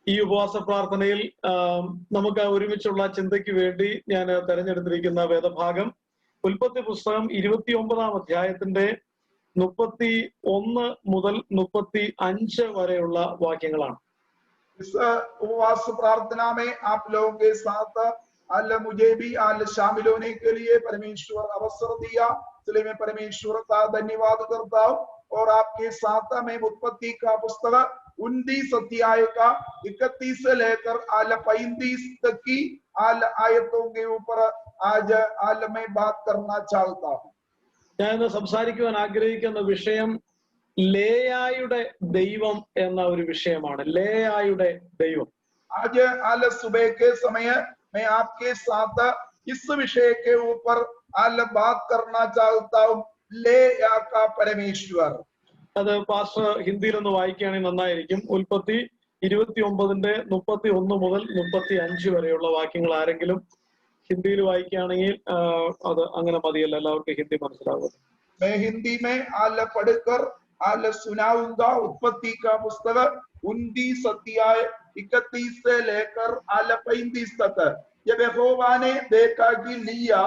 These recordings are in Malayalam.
ഈ ഉപവാസ പ്രാർത്ഥനയിൽ നമുക്ക് ഒരുമിച്ചുള്ള ചിന്തയ്ക്ക് വേണ്ടി ഞാൻ തെരഞ്ഞെടുത്തിരിക്കുന്ന വേദഭാഗം ഉൽപ്പത്തി പുസ്തകം 29-ാം അധ്യായത്തിന്റെ 31 മുതൽ 35 വരെയുള്ള വാക്യങ്ങളാണ്. इस उपवास प्रार्थना में आप लोगों के साथ मुझे भी शामिल होने के लिए परमेश्वर अवसर दिया, इसलिए मैं परमेश्वर का धन्यवाद करता हूँ। और आपके साथ मैं उत्पत्ति का पुस्तक 29 अध्याय का 31 से लेकर 35 तक की आयतों के ऊपर आज मैं बात करना चाहता हूँ. ഞാൻ സംസാരിക്കുവാൻ ആഗ്രഹിക്കുന്ന വിഷയം ലേയായുടെ ദൈവം എന്ന ഒരു വിഷയമാണ്. ലേയായുടെ ദൈവം. आज सुबह के समय मैं आपके साथ इस विषय के ऊपर बात करना चाहता हूँ, लेया का परमेश्वर. അത് പാസ്റ്റർ ഹിന്ദിയിൽ ഒന്ന് വായിക്കുകയാണെങ്കിൽ നന്നായിരിക്കും. ഉൽപ്പത്തി 29-ന്റെ 31 മുതൽ 35 വരെയുള്ള വാക്യങ്ങൾ ആരെങ്കിലും ഹിന്ദിയിൽ വായിക്കുകയാണെങ്കിൽ അത് അങ്ങനെ മതിയല്ല, എല്ലാവർക്കും ഹിന്ദി മനസ്സിലാവും. मैं हिंदी में पढ़कर सुनाऊंगा. उत्पत्ति का पुस्तक 29 अध्याय 31 से लेकर 35 तक. जब यहोवा ने देखा कि लिया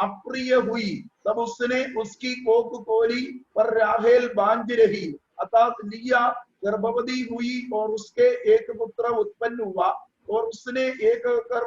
अप्रिय हुई, तब उसने उसकी कोख खोली, पर राहेल बांझ रही. अर्थात लिया गर्भवती हुई और उसके एक पुत्र उत्पन्न हुआ, और उसने एक कर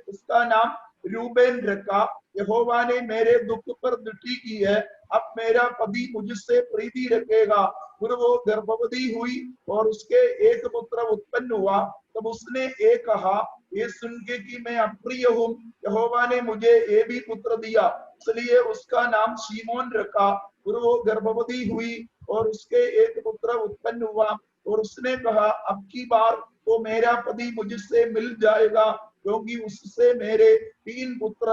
उसका नाम रूबेन रखा. यहोवा ने मेरे दुख पर दृष्टि की है, अब मेरा पति मुझसे प्रीति रखेगा. फिर वो गर्भवती हुई और उसके एक पुत्र उत्पन्न हुआ. तब उसने एक कहा, ये सुन के कि मैं अप्रिय हूँ, यहोवा ने मुझे ये भी पुत्र दिया, इसलिए उसका नाम शिमोन रखा. फिर वो गर्भवती हुई और उसके एक पुत्र उत्पन्न हुआ, और उसने कहा, अब की बार तो मेरा पति मुझसे मिल जाएगा, क्योंकि उससे मेरे 3 पुत्र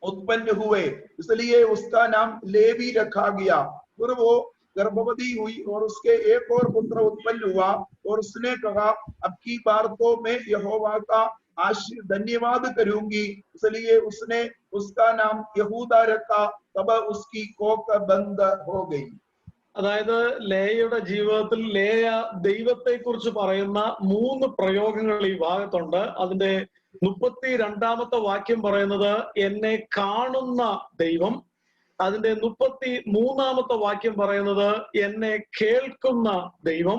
उत्पन्न हुए, इसलिए उसका नाम लेवी रखा गया. फिर वो गर्भवती हुई और उसके एक और पुत्र उत्पन्न हुआ, और उसने कहा, अब की बार तो मैं यहोवा का धन्यवाद करूंगी, इसलिए उसने उसका नाम यहूदा रखा. तब उसकी कोख बंद हो गई. അതായത് ലേയയുടെ ജീവിതത്തിൽ ലേയ ദൈവത്തെ കുറിച്ച് പറയുന്ന 3 പ്രയോഗങ്ങൾ ഈ ഭാഗത്തുണ്ട്. അതിന്റെ 32-ാമത്തെ വാക്യം പറയുന്നത് എന്നെ കാണുന്ന ദൈവം. അതിന്റെ 33-ാമത്തെ വാക്യം പറയുന്നത് എന്നെ കേൾക്കുന്ന ദൈവം.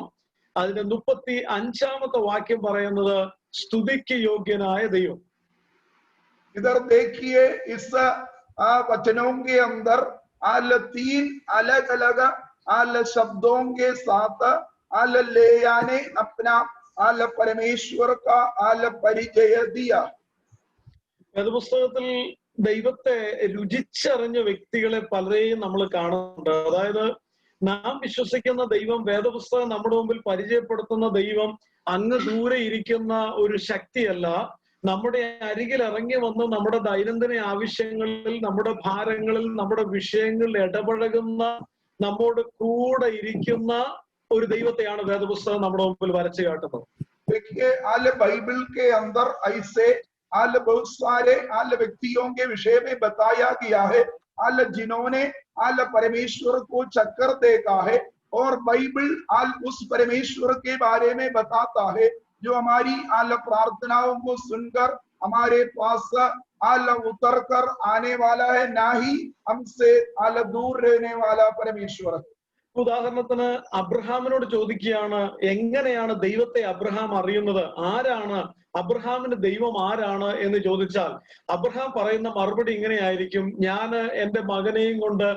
അതിന്റെ 35-ാമത്തെ വാക്യം പറയുന്നത് സ്തുതിക്ക് യോഗ്യനായ ദൈവം. इधर देखिए, इस वचनों के अंदर 3 अलग अलग शब्दों के साथ लेया ने अपना परमेश्वर का परिचय दिया. വേദപുസ്തകത്തിൽ ദൈവത്തെ രുചിച്ചറിഞ്ഞ വ്യക്തികളെ പലരെയും നമ്മൾ കാണുന്നുണ്ട്. അതായത് നാം വിശ്വസിക്കുന്ന ദൈവം, വേദപുസ്തകം നമ്മുടെ മുമ്പിൽ പരിചയപ്പെടുത്തുന്ന ദൈവം അങ്ങ് ദൂരെ ഇരിക്കുന്ന ഒരു ശക്തിയല്ല, നമ്മുടെ അരികിൽ ഇറങ്ങി വന്ന് നമ്മുടെ ദൈനംദിന ആവശ്യങ്ങളിൽ, നമ്മുടെ ഭാരങ്ങളിൽ, നമ്മുടെ വിഷയങ്ങളിൽ ഇടപഴകുന്ന, നമ്മോട് കൂടെ ഇരിക്കുന്ന ഒരു ദൈവത്തെയാണ് വേദപുസ്തകം നമ്മുടെ മുമ്പിൽ വരച്ചു കാട്ടുന്നത്. बाइबल के अंदर ऐसे बहुत सारे व्यक्तियों के विषय में बताया गया है जिन्होंने परमेश्वर को चक्कर देखा है, और बाइबल उस परमेश्वर के बारे में बताता है जो हमारी प्रार्थनाओं को सुनकर हमारे पास उतर कर आने वाला है, ना ही हमसे दूर रहने वाला परमेश्वर. ഉദാഹരണത്തിന് അബ്രഹാമിനോട് ചോദിക്കുകയാണ്, എങ്ങനെയാണ് ദൈവത്തെ അബ്രഹാം അറിയുന്നത്, ആരാണ് അബ്രഹാമിന്റെ ദൈവം ആരാണ് എന്ന് ചോദിച്ചാൽ അബ്രഹാം പറയുന്ന മറുപടി ഇങ്ങനെയായിരിക്കും, ഞാൻ എന്റെ മകനെയും കൊണ്ട്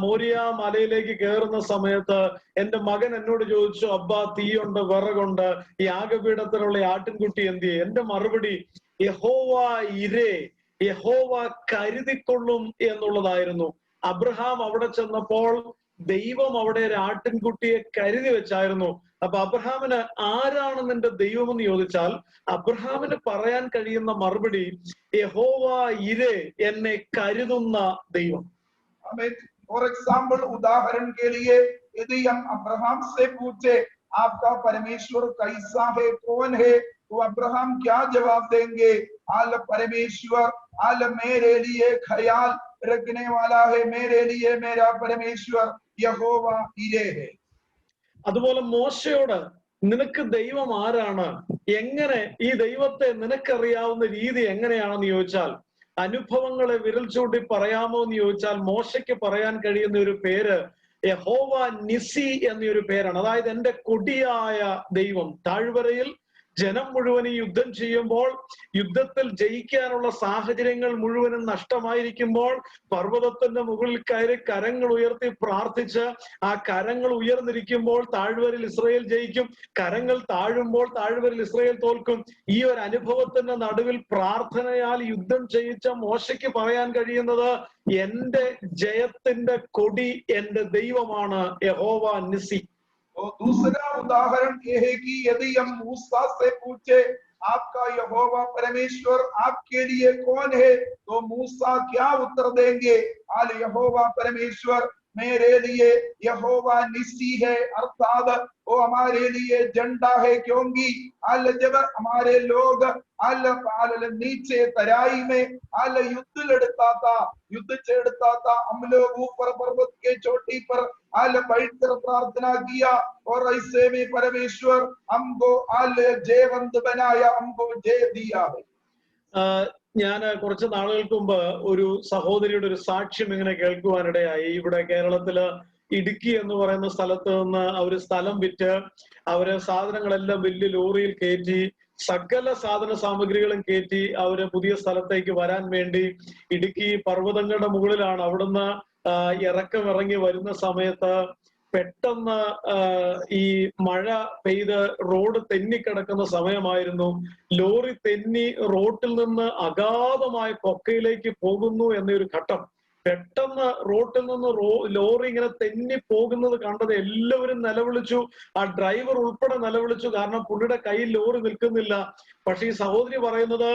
മോരിയ മലയിലേക്ക് കയറുന്ന സമയത്ത് എന്റെ മകൻ എന്നോട് ചോദിച്ചു, അബ്ബാ തീയുണ്ട്, വിറകുണ്ട്, ഈ യാഗപീഠത്തിനുള്ള ആട്ടിൻകുട്ടി എന്തിയെ? എന്റെ മറുപടി യഹോവ ഇരേ, യഹോവ കരുതിക്കൊള്ളും എന്നുള്ളതായിരുന്നു. അബ്രഹാം അവിടെ ചെന്നപ്പോൾ ദൈവം അവിടെ ഒരു ആട്ടിൻകുട്ടിയെ കരുതി വെച്ചായിരുന്നു. അപ്പൊ അബ്രഹാമിന് ആരാണ് നിന്റെ ദൈവമെന്ന് ചോദിച്ചാൽ അബ്രഹാമിന് പറയാൻ കഴിയുന്ന മറുപടി യഹോവ ഇരേ, എന്നെ കരുതുന്ന ദൈവം. फॉर एग्जाम्पल, उदाहरण के लिए यदि हम अब्राहम से पूछे आपका परमेश्वर कैसा है, कौन है, तो अब्राहम क्या जवाब देंगे? परमेश्वर मेरे लिए ख्याल रखने वाला है, मेरे लिए मेरा परमेश्वर यहोवा इरे है. അതുപോലെ മോശയോട് നിനക്ക് ദൈവം ആരാണ്? എങ്ങനെ ഈ ദൈവത്തെ നിനക്കറിയാവുന്ന രീതി എങ്ങനെയാണെന്ന് ചോദിച്ചാൽ, അനുഭവങ്ങളെ വിരൽ ചൂണ്ടി പറയാമോ എന്ന് ചോദിച്ചാൽ, മോശയ്ക്ക് പറയാൻ കഴിയുന്ന ഒരു പേര് യഹോവ നിസി എന്നൊരു പേരാണ്. അതായത് എന്റെ കൊടിയായ ദൈവം. താഴ്വരയിൽ ജനം മുഴുവൻ യുദ്ധം ചെയ്യുമ്പോൾ, യുദ്ധത്തിൽ ജയിക്കാനുള്ള സാഹചര്യങ്ങൾ മുഴുവനും നഷ്ടമായിരിക്കുമ്പോൾ, പർവ്വതത്തിന്റെ മുകളിൽ കയറി കരങ്ങൾ ഉയർത്തി പ്രാർത്ഥിച്ച് ആ കരങ്ങൾ ഉയർന്നിരിക്കുമ്പോൾ താഴ്വരയിൽ ഇസ്രായേൽ ജയിക്കും, കരങ്ങൾ താഴുമ്പോൾ താഴ്വരയിൽ ഇസ്രായേൽ തോൽക്കും. ഈ ഒരു അനുഭവത്തിന്റെ നടുവിൽ പ്രാർത്ഥനയാൽ യുദ്ധം ചെയ്യിച്ച മോശയ്ക്ക് പറയാൻ കഴിയുന്നത്, എന്റെ ജയത്തിന്റെ കൊടി എന്റെ ദൈവമാണ് യഹോവ നിസി. तो दूसरा उदाहरण ये है कि यदि हम मूसा से पूछे आपका यहोवा परमेश्वर आपके लिए कौन है, तो मूसा क्या उत्तर देंगे? आल यहोवा परमेश्वर मेरे लिए यहोवा निसी है, अर्थात वो हमारे लिए झंडा है। क्योंकि आल जब हमारे लोग आल नीचे तराई में आल युद्ध लड़ता था, युद्ध छेड़ता था, हम लोग ऊपर पर्वत के चोटी पर आल बैठकर प्रार्थना किया और ऐसे में परमेश्वर हमको आल जयवंत बनाया, हमको जय दिया है। ഞാൻ കുറച്ച് നാളുകൾക്ക് മുമ്പ് ഒരു സഹോദരിയുടെ ഒരു സാക്ഷ്യം ഇങ്ങനെ കേൾക്കുവാനിടയായി. ഇവിടെ കേരളത്തില് ഇടുക്കി എന്ന് പറയുന്ന സ്ഥലത്ത് നിന്ന് അവര് സ്ഥലം വിറ്റ് അവര് സാധനങ്ങളെല്ലാം വലിയ ലോറിയിൽ കയറ്റി, സകല സാധന സാമഗ്രികളും കയറ്റി അവര് പുതിയ സ്ഥലത്തേക്ക് വരാൻ വേണ്ടി ഇടുക്കി പർവ്വതങ്ങളുടെ മുകളിലാണ്. അവിടുന്ന് ഇറങ്ങി വരുന്ന സമയത്ത് പെട്ടെന്ന് ഈ മഴ പെയ്ത് റോഡ് തെന്നിക്കിടക്കുന്ന സമയമായിരുന്നു. ലോറി തെന്നി റോട്ടിൽ നിന്ന് അഗാധമായ കൊക്കയിലേക്ക് പോകുന്നു എന്നൊരു ഘട്ടം. പെട്ടെന്ന് റോട്ടിൽ നിന്ന് ലോറി ഇങ്ങനെ തെന്നി പോകുന്നത് കണ്ടത് എല്ലാവരും നിലവിളിച്ചു. ആ ഡ്രൈവർ ഉൾപ്പെടെ നിലവിളിച്ചു. കാരണം പുള്ളിയുടെ കയ്യിൽ ലോറി നിൽക്കുന്നില്ല. പക്ഷെ ഈ സഹോദരി പറയുന്നത്,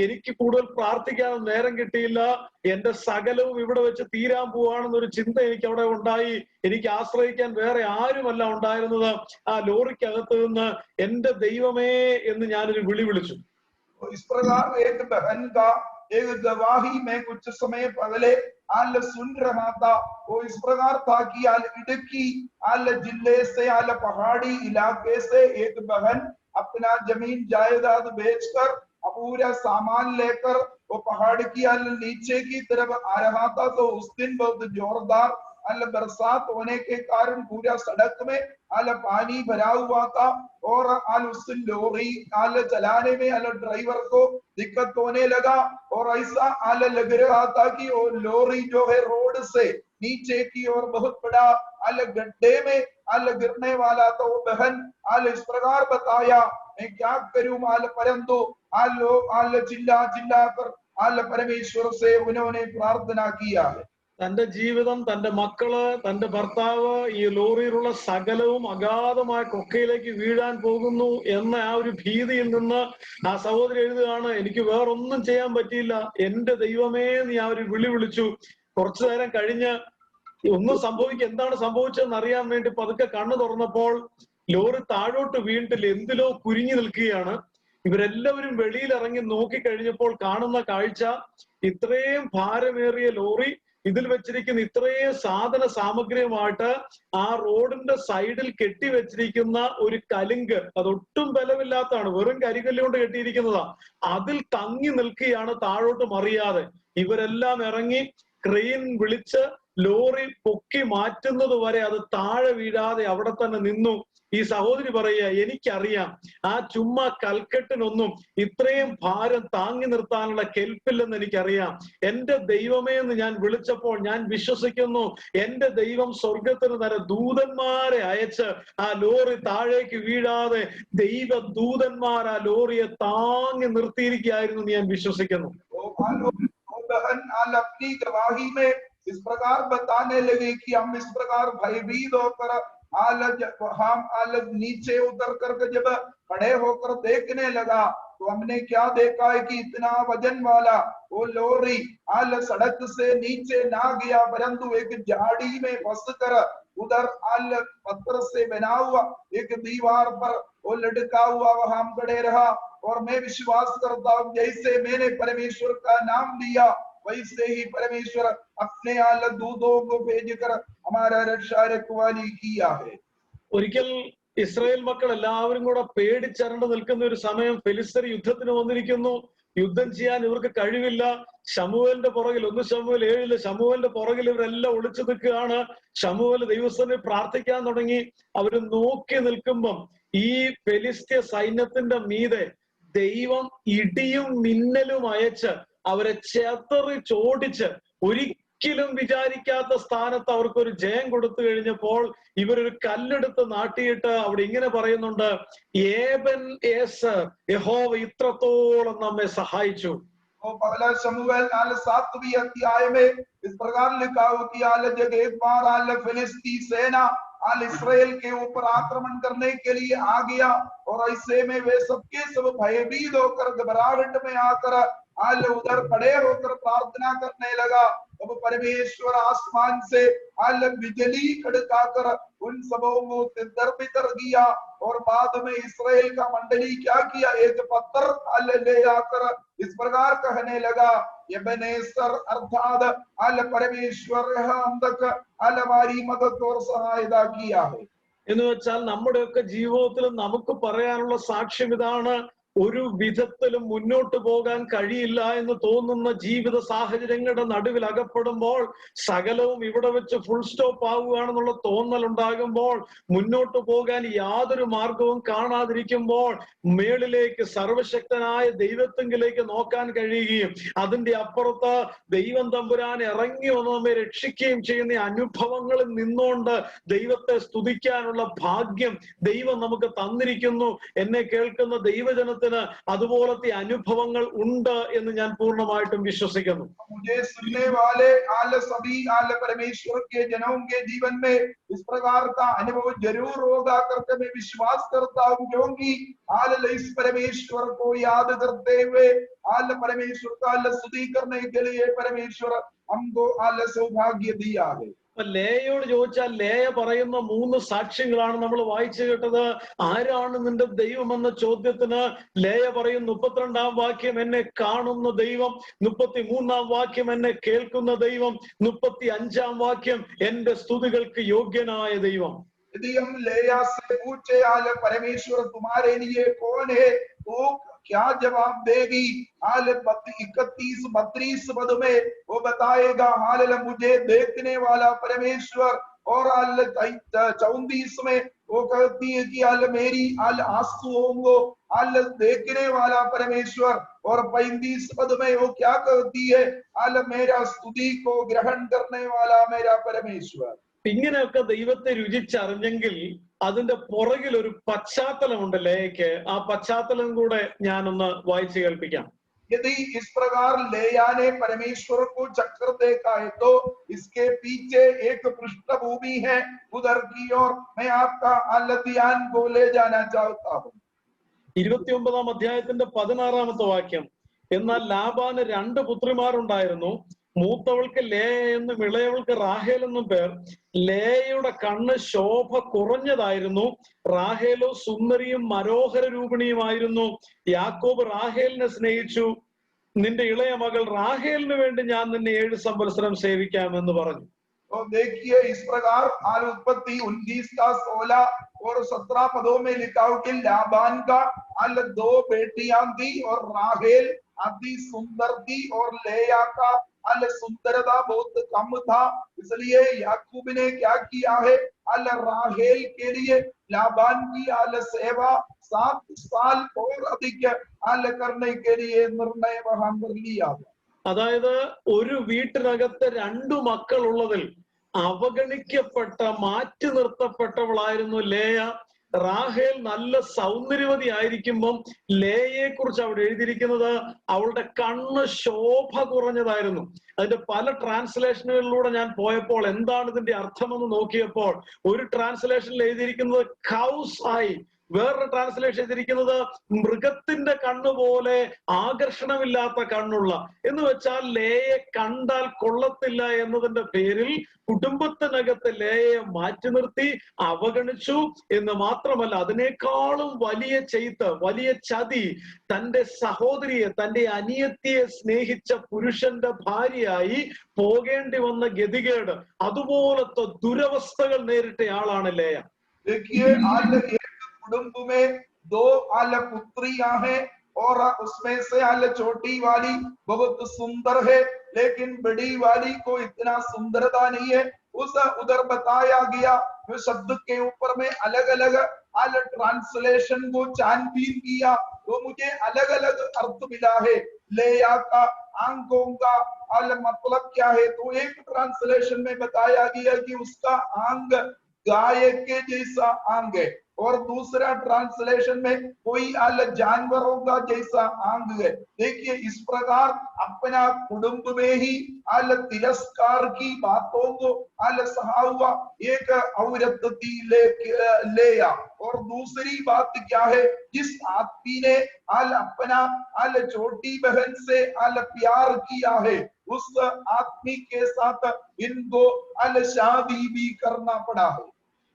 എനിക്ക് കൂടുതൽ പ്രാർത്ഥിക്കാൻ നേരം കിട്ടിയില്ല, എന്റെ സകലവും ഇവിടെ വെച്ച് തീരാൻ പോവാണെന്നൊരു ചിന്ത എനിക്ക് അവിടെ ഉണ്ടായി. എനിക്ക് ആശ്രയിക്കാൻ വേറെ ആരുമല്ല ഉണ്ടായിരുന്നത്. ആ ലോറിക്കകത്ത് നിന്ന് എന്റെ ദൈവമേ എന്ന് ഞാനൊരു വിളി വിളിച്ചു. एक गवाही में कुछ समय पहले आल सुन रहा था। वो इस प्रकार था कि आल इडुक्की आल जिले से आल पहाड़ी इलाके से एक बहन अपना जमीन जायदाद बेचकर पूरा सामान लेकर वो पहाड़ की आल नीचे की तरफ आ रहा था। तो उस दिन बहुत जोरदार आल बरसात होने के कारण पूरा सड़क में आल पानी भरा हुआ था और आल उस लोरी आल चलाने में आल ड्राइवर को दिक्कत होने लगा। और ऐसा आल लग रहा था कि वो लोरी जो है रोड से नीचे की ओर बहुत बड़ा आल गड्ढे में आल गिरने वाला। तो वो बहन आल इस प्रकार बताया, मैं क्या करूं आल, परंतु आल चिल्ला चिल्ला कर आल परमेश्वर से उन्होंने प्रार्थना किया है। തന്റെ ജീവിതം, തന്റെ മക്കള്, തന്റെ ഭർത്താവ്, ഈ ലോറിയിലുള്ള സകലവും അഗാധമായ കൊക്കയിലേക്ക് വീഴാൻ പോകുന്നു എന്ന ആ ഒരു ഭീതിയിൽ നിന്ന് ആ സഹോദരി എഴുതുകയാണ്, എനിക്ക് വേറൊന്നും ചെയ്യാൻ പറ്റിയില്ല, എന്റെ ദൈവമേ എന്ന് ഞാൻ ഒരു വിളി വിളിച്ചു. കുറച്ചു നേരം കഴിഞ്ഞ് ഒന്നും എന്താണ് സംഭവിച്ചതെന്ന് അറിയാൻ വേണ്ടി പതുക്കെ കണ്ണു തുറന്നപ്പോൾ ലോറി താഴോട്ട് വീണിട്ടില്ല, എന്തിലോ കുരുങ്ങി നിൽക്കുകയാണ്. ഇവരെല്ലാവരും വെളിയിൽ ഇറങ്ങി നോക്കിക്കഴിഞ്ഞപ്പോൾ കാണുന്ന കാഴ്ച, ഇത്രയും ഭാരമേറിയ ലോറി, ഇതിൽ വെച്ചിരിക്കുന്ന ഇത്രയും സാധന സാമഗ്രിയുമായിട്ട് ആ റോഡിന്റെ സൈഡിൽ കെട്ടിവെച്ചിരിക്കുന്ന ഒരു കലുങ്ക്, അതൊട്ടും ബലമില്ലാത്തതാണ്, വെറും കരികല്ല് കൊണ്ട് കെട്ടിയിരിക്കുന്നതാ, അതിൽ തങ്ങി നിൽക്കുകയാണ് താഴോട്ട് മറിയാതെ. ഇവരെല്ലാം ഇറങ്ങി ക്രെയിൻ വിളിച്ച് ലോറി പൊക്കി മാറ്റുന്നത് വരെ അത് താഴെ വീഴാതെ അവിടെ തന്നെ നിന്നു. ഈ സഹോദരി പറയുക, എനിക്കറിയാം ആ ചുമ്മാ കൽക്കെട്ടിനൊന്നും ഇത്രയും ഭാരം താങ്ങി നിർത്താനുള്ള കെൽപ്പില്ലെന്ന് എനിക്കറിയാം. എന്റെ ദൈവമേ എന്ന് ഞാൻ വിളിച്ചപ്പോൾ ഞാൻ വിശ്വസിക്കുന്നു, എന്റെ ദൈവം സ്വർഗത്തിന് തന്നെ ദൂതന്മാരെ അയച്ച് ആ ലോറി താഴേക്ക് വീഴാതെ ദൈവ ദൂതന്മാർ ആ ലോറിയെ താങ്ങി നിർത്തിയിരിക്കുകയായിരുന്നു എന്ന് ഞാൻ വിശ്വസിക്കുന്നു. इस प्रकार बताने लगे कि हम इस प्रकार भयभीत होकर हम नीचे उतर कर जब खड़े होकर देखने लगा तो हमने क्या देखा है कि इतना वजन वाला वो लोरी सड़क से नीचे ना गया, परंतु एक झाड़ी में फंस कर उधर पत्थर से बना हुआ एक दीवार पर वो लटका हुआ वहां हम खड़े रहा। और मैं विश्वास करता हूं जैसे मैंने परमेश्वर का नाम लिया वैसे ही परमेश्वर अपने दूतों को भेजकर हमारा रक्षा रखवाली किया है। ഒരിക്കൽ ഇസ്രായേൽ മക്കൾ എല്ലാവരും കൂടെ പേടിച്ചരണ്ട് നിൽക്കുന്ന ഒരു സമയം ഫെലിസ്തർ യുദ്ധത്തിന് വന്നിരിക്കുന്നു. യുദ്ധം ചെയ്യാൻ ഇവർക്ക് കഴിവില്ല. ശമൂവേലിന്റെ പുറകിൽ 1 ശമൂവേൽ 7 ശമൂവേലിന്റെ പുറകിൽ ഇവരെല്ലാം ഒളിച്ചു നിൽക്കുകയാണ്. ശമൂവേൽ ദൈവസ്ഥനെ പ്രാർത്ഥിക്കാൻ തുടങ്ങി. അവര് നോക്കി നിൽക്കുമ്പം ഈ ഫെലിസ്ത്യ സൈന്യത്തിന്റെ മീതെ ദൈവം ഇടിയും മിന്നലും അയച്ച് അവരെ ചെതറി ചോടിച്ച് ഒരിക്കലും വിചാരിക്കാത്ത സ്ഥാനത്ത് അവർക്കൊരു ജയം കൊടുത്തു കഴിഞ്ഞപ്പോൾ ഇവരൊരു കല്ലെടുത്ത് നാട്ടിയിട്ട് അവിടെ ഇങ്ങനെ പറയുന്നുണ്ട്, ഏബൻ ഏസർ യഹോവ ഇത്രത്തോളം നമ്മെ സഹായിച്ചു. पहला शमूएल 7वीं अध्याय में इस प्रकार लिखा हो कि जब एक बार फिलिस्ती सेना इस्राएल के ऊपर आक्रमण करने के लिए आ गया और ऐसे में वे सबके सब भयभीत होकर घबराहट में आकर उधर खड़े होकर प्रार्थना करने लगा। अब परमेश्वर आसमान से बिजली कड़काकर उन सबों को तितर-बितर किया और बाद में इस्राएल का मंडली क्या किया, एक पत्थर ले आकर इस प्रकार कहने लगा, एबेनेजर अर्थात परमेश्वर हम तक हमारी मदद और सहायता किया है। എന്ന് വെച്ചാൽ നമ്മുടെയൊക്കെ ജീവിതത്തിൽ നമുക്ക് പറയാനുള്ള സാക്ഷ്യം ഇതാണ്. ഒരു വിധത്തിലും മുന്നോട്ട് പോകാൻ കഴിയില്ല എന്ന് തോന്നുന്ന ജീവിത സാഹചര്യങ്ങളുടെ നടുവിൽ അകപ്പെടുമ്പോൾ, സകലവും ഇവിടെ വെച്ച് ഫുൾ സ്റ്റോപ്പ് ആവുകയാണെന്നുള്ള തോന്നൽ ഉണ്ടാകുമ്പോൾ, മുന്നോട്ട് പോകാൻ യാതൊരു മാർഗവും കാണാതിരിക്കുമ്പോൾ മേളിലേക്ക് സർവശക്തനായ ദൈവത്തെങ്കിലേക്ക് നോക്കാൻ കഴിയുകയും അതിന്റെ അപ്പുറത്ത് ദൈവം തമ്പുരാൻ ഇറങ്ങി വന്ന് നമ്മെ രക്ഷിക്കുകയും ചെയ്യുന്ന അനുഭവങ്ങളിൽ നിന്നുകൊണ്ട് ദൈവത്തെ സ്തുതിക്കാനുള്ള ഭാഗ്യം ദൈവം നമുക്ക് തന്നിരിക്കുന്നു. എന്നെ കേൾക്കുന്ന ദൈവജനത്തിന് അതുപോലത്തെ അനുഭവങ്ങൾ ഉണ്ട് എന്ന് ഞാൻ പൂർണ്ണമായിട്ടും വിശ്വസിക്കുന്നു. मुझे सुनने वाले सभी परमेश्वर के जनों के जीवन में इस प्रकार का अनुभव जरूर होगा करके मैं विश्वास करता हूँ, क्योंकि इस परमेश्वर को याद करते हुए परमेश्वर का स्तुति करने के लिए परमेश्वर हमको सौभाग्य दिया है। അപ്പൊ ലേയോട് ചോദിച്ചാൽ ലേയ പറയുന്ന 3 സാക്ഷ്യങ്ങളാണ് നമ്മൾ വായിച്ചു കേട്ടത്. ആരാണ് നിന്റെ ദൈവം എന്ന ചോദ്യത്തിന് ലേയ പറയും 32-ാം വാക്യം എന്നെ കാണുന്ന ദൈവം, 33-ാം വാക്യം എന്നെ കേൾക്കുന്ന ദൈവം, 35-ാം വാക്യം എന്റെ സ്തുതികൾക്ക് യോഗ്യനായ ദൈവം. यदि हम लेया से पूछे परमेश्वर तुम्हारे लिए कौन है, तो क्या जवाब देगी? 31-32 पद में वो बताएगा, मुझे देखने वाला परमेश्वर। और 34 में वो कहती है कि मेरी आंसुओं को देखने वाला परमेश्वर। और 35 पद में वो क्या कहती है, मेरा स्तुति को ग्रहण करने वाला मेरा परमेश्वर। ഇങ്ങനെയൊക്കെ ദൈവത്തെ രുചിച്ചറിഞ്ഞെങ്കിൽ അതിന്റെ പുറകിൽ ഒരു പശ്ചാത്തലമുണ്ട് ലേയക്ക്. ആ പശ്ചാത്തലം കൂടെ ഞാനൊന്ന് വായിച്ചു കേൾപ്പിക്കാം. यदि इस प्रकार लेया ने परमेश्वर को चक्कर देखा है तो इसके पीछे एक पृष्ठभूमि है, उधर की ओर मैं आपका ध्यान को ले जाना चाहता हूँ। 29-ാം അധ്യായത്തിന്റെ 16-ാമത്തെ വാക്യം. എന്നാൽ ലാബാന് 2 പുത്രിമാരുണ്ടായിരുന്നു. മൂത്തവൾക്ക് ലേയ എന്നും ഇളയവൾക്ക് റാഹേൽ എന്നും പേർ. ലേയയുടെ കണ്ണ് ശോഭ കുറഞ്ഞതായിരുന്നു, റാഹേലോ സുന്ദരിയും മനോഹര രൂപിണിയുമായിരുന്നു. യാക്കോബ് റാഹേലിനെ സ്നേഹിച്ചു, നിന്റെ ഇളയ മകൾ റാഹേലിന് വേണ്ടി ഞാൻ നിന്നെ 7 സംവത്സരം സേവിക്കാമെന്ന് പറഞ്ഞു. तो देखिए इस प्रकार उत्पत्ति 29 का 16 और 17 पदों में लिखा हो कि लाबान का 2 बेटियां थी और राहेल अति सुंदर थी और लेया का सुंदरता बहुत कम था, इसलिए याकूब ने क्या किया है, राहेल के लिए लाबान की सेवा 7 साल और अधिक करने के लिए निर्णय वहां कर लिया। അതായത് ഒരു വീട്ടിനകത്ത് 2 മക്കൾ ഉള്ളതിൽ അവഗണിക്കപ്പെട്ട മാറ്റി നിർത്തപ്പെട്ടവളായിരുന്നു ലേയ. റാഹേൽ നല്ല സൗന്ദര്യവതി ആയിരിക്കുമ്പം ലേയയെ കുറിച്ച് അവിടെ എഴുതിയിരിക്കുന്നത് അവളുടെ കണ്ണ് ശോഭ കുറഞ്ഞതായിരുന്നു. അതിന്റെ പല ട്രാൻസ്ലേഷനുകളിലൂടെ ഞാൻ പോയപ്പോൾ എന്താണ് ഇതിന്റെ അർത്ഥമെന്ന് നോക്കിയപ്പോൾ ഒരു ട്രാൻസ്ലേഷനിൽ എഴുതിയിരിക്കുന്നത് കൗസ് ആയി, വേറൊരു ട്രാൻസ്ലേഷൻ ചെയ്തിരിക്കുന്നത് മൃഗത്തിന്റെ കണ്ണുപോലെ ആകർഷണമില്ലാത്ത കണ്ണുള്ള. എന്ന് വെച്ചാൽ ലേയെ കണ്ടാൽ കൊള്ളത്തില്ല എന്നതിന്റെ പേരിൽ കുടുംബത്തിനകത്ത് ലേയെ മാറ്റി നിർത്തി അവഗണിച്ചു എന്ന് മാത്രമല്ല, അതിനേക്കാളും വലിയ ചെയ്ത്ത്, വലിയ ചതി, തന്റെ സഹോദരിയെ, തന്റെ അനിയത്തിയെ സ്നേഹിച്ച പുരുഷന്റെ ഭാര്യയായി പോകേണ്ടി വന്ന ഗതികേട്, അതുപോലത്തെ ദുരവസ്ഥകൾ നേരിട്ട ആളാണ് ലേയ. देखिए एक कुटुंब में 2 पुत्रियां हैं और उसमें से छोटी वाली बहुत सुंदर है, लेकिन बड़ी वाली को इतना सुंदरता नहीं है। उधर बताया गया जो शब्द के ऊपर में अलग अलग ट्रांसलेशन को छानबीन किया तो मुझे अलग अलग अर्थ मिला है। लेया का आंखों का मतलब क्या है, तो एक ट्रांसलेशन में बताया गया कि उसका अंग गाय के जैसा अंग है, और दूसरा ट्रांसलेशन में कोई जानवरों का जैसा अंग है। देखिए इस प्रकार अपना कुटुंब में ही तिरस्कार की बातों को सहा हुआ एक औरत थी लेया। और दूसरी बात क्या है, जिस आदमी ने अपना छोटी बहन से प्यार किया है, उस आदमी के साथ इनको शादी भी करना पड़ा है।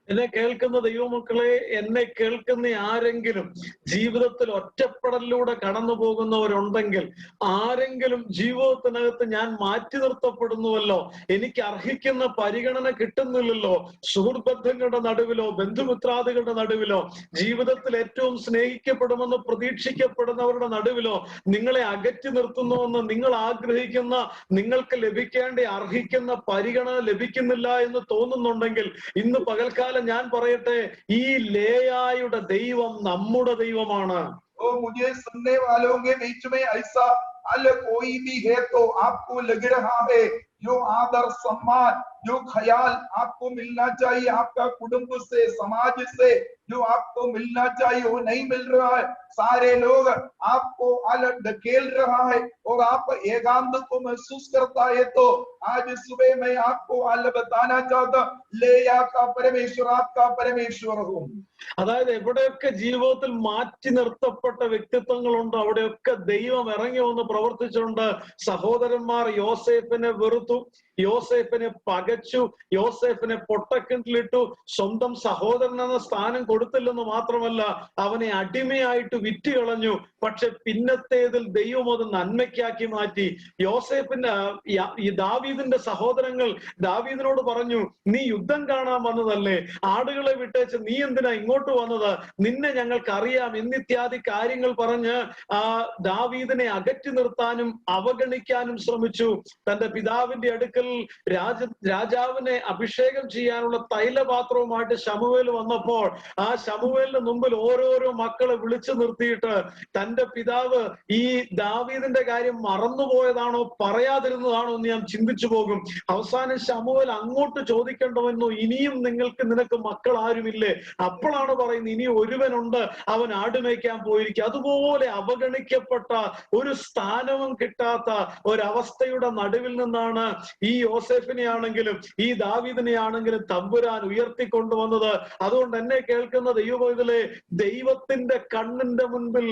എന്നെ കേൾക്കുന്ന ദൈവമക്കളെ, എന്നെ കേൾക്കുന്ന ആരെങ്കിലും ജീവിതത്തിൽ ഒറ്റപ്പെടലിലൂടെ കടന്നു പോകുന്നവരുണ്ടെങ്കിൽ, ആരെങ്കിലും ജീവിതത്തിനകത്ത് ഞാൻ മാറ്റി നിർത്തപ്പെടുന്നുവല്ലോ, എനിക്ക് അർഹിക്കുന്ന പരിഗണന കിട്ടുന്നില്ലല്ലോ, സുഹൃത്ബന്ധങ്ങളുടെ നടുവിലോ ബന്ധുമിത്രാദികളുടെ നടുവിലോ ജീവിതത്തിൽ ഏറ്റവും സ്നേഹിക്കപ്പെടുമെന്ന് പ്രതീക്ഷിക്കപ്പെടുന്നവരുടെ നടുവിലോ നിങ്ങളെ അകറ്റി നിർത്തുന്നുവെന്ന് നിങ്ങൾ ആഗ്രഹിക്കുന്ന, നിങ്ങൾക്ക് ലഭിക്കേണ്ട അർഹിക്കുന്ന പരിഗണന ലഭിക്കുന്നില്ല എന്ന് തോന്നുന്നുണ്ടെങ്കിൽ, ഇന്ന് പകൽക്കാലം ഞാൻ പറയട്ടെ, ഈ ലേയായുടെ ദൈവം നമ്മുടെ ദൈവമാണ്. मुझे सुनने वालों के बीच में ऐसा कोई भी है तो आपको लग रहा है जो आदर सम्मान जो ख्याल आपको मिलना चाहिए आपका कुटुंब से समाज से जो आपको मिलना चाहिए वो नहीं मिल रहा है, सारे लोग आपको अलग धकेल रहा है और आप एकांत को महसूस करता है, तो आज सुबह मैं आपको बताना चाहता लेया का परमेश्वर आपका परमेश्वर हूँ। അതായത് എവിടെയൊക്കെ ജീവിതത്തിൽ മാറ്റി നിർത്തപ്പെട്ട വ്യക്തിത്വങ്ങളുണ്ടോ അവിടെയൊക്കെ ദൈവം ഇറങ്ങി വന്ന് പ്രവർത്തിച്ചിട്ടുണ്ട്. സഹോദരന്മാർ യോസേഫിനെ വെറുത്തു, യോസേഫിനെ പകച്ചു, യോസേഫിനെ പൊട്ടക്കിണറ്റിലിട്ടു, സ്വന്തം സഹോദരൻ എന്ന സ്ഥാനം കൊടുത്തില്ലെന്ന് മാത്രമല്ല അവനെ അടിമയായിട്ട് വിറ്റ് കളഞ്ഞു. പക്ഷെ പിന്നത്തേതിൽ ദൈവം അത് നന്മയ്ക്കാക്കി മാറ്റി. യോസേഫിന്റെ ഈ ദാവീദിന്റെ സഹോദരങ്ങൾ ദാവീദിനോട് പറഞ്ഞു, നീ യുദ്ധം കാണാൻ വന്നതല്ലേ, ആടുകളെ വിട്ടേച്ച് നീ എന്തിനാ ഇങ്ങോട്ട് വന്നത്, നിന്നെ ഞങ്ങൾക്ക് അറിയാം എന്നിത്യാദി കാര്യങ്ങൾ പറഞ്ഞ് ദാവീദിനെ അകറ്റി നിർത്താനും അവഗണിക്കാനും ശ്രമിച്ചു. തന്റെ പിതാവിന്റെ അടുക്കൽ രാജാവിനെ അഭിഷേകം ചെയ്യാനുള്ള തൈലപാത്രവുമായിട്ട് ശമൂവേൽ വന്നപ്പോൾ ആ ശമൂവേലിന്റെ മുമ്പിൽ ഓരോരോ മക്കളെ വിളിച്ചു നിർത്തിയിട്ട് തന്റെ പിതാവ് ഈ ദാവീദിന്റെ കാര്യം മറന്നുപോയതാണോ പറയാതിരുന്നതാണോ എന്ന് ഞാൻ ചിന്തിച്ചു പോകും. അവസാനം ശമൂവേൽ അങ്ങോട്ട് ചോദിക്കേണ്ടവെന്നു, ഇനിയും നിനക്ക് മക്കൾ ആരുമില്ലേ? അപ്പോഴാണ് പറയുന്നത്, ഇനി ഒരുവനുണ്ട്, അവൻ ആടുമേയ്ക്കാൻ പോയിരിക്കും. അതുപോലെ അവഗണിക്കപ്പെട്ട ഒരു സ്ഥാനവും കിട്ടാത്ത ഒരവസ്ഥയുടെ നടുവിൽ നിന്നാണ് ഈ യോസേഫിനെ ആണെങ്കിലും ഈ ദാവീദിനെ ആണെങ്കിലും തമ്പുരാൻ ഉയർത്തിക്കൊണ്ടുവന്നത്. അതുകൊണ്ട് എന്നെ കേൾക്കുന്ന ദൈവപൈതലേ, ദൈവത്തിന്റെ കണ്ണിന്റെ മുൻപിൽ,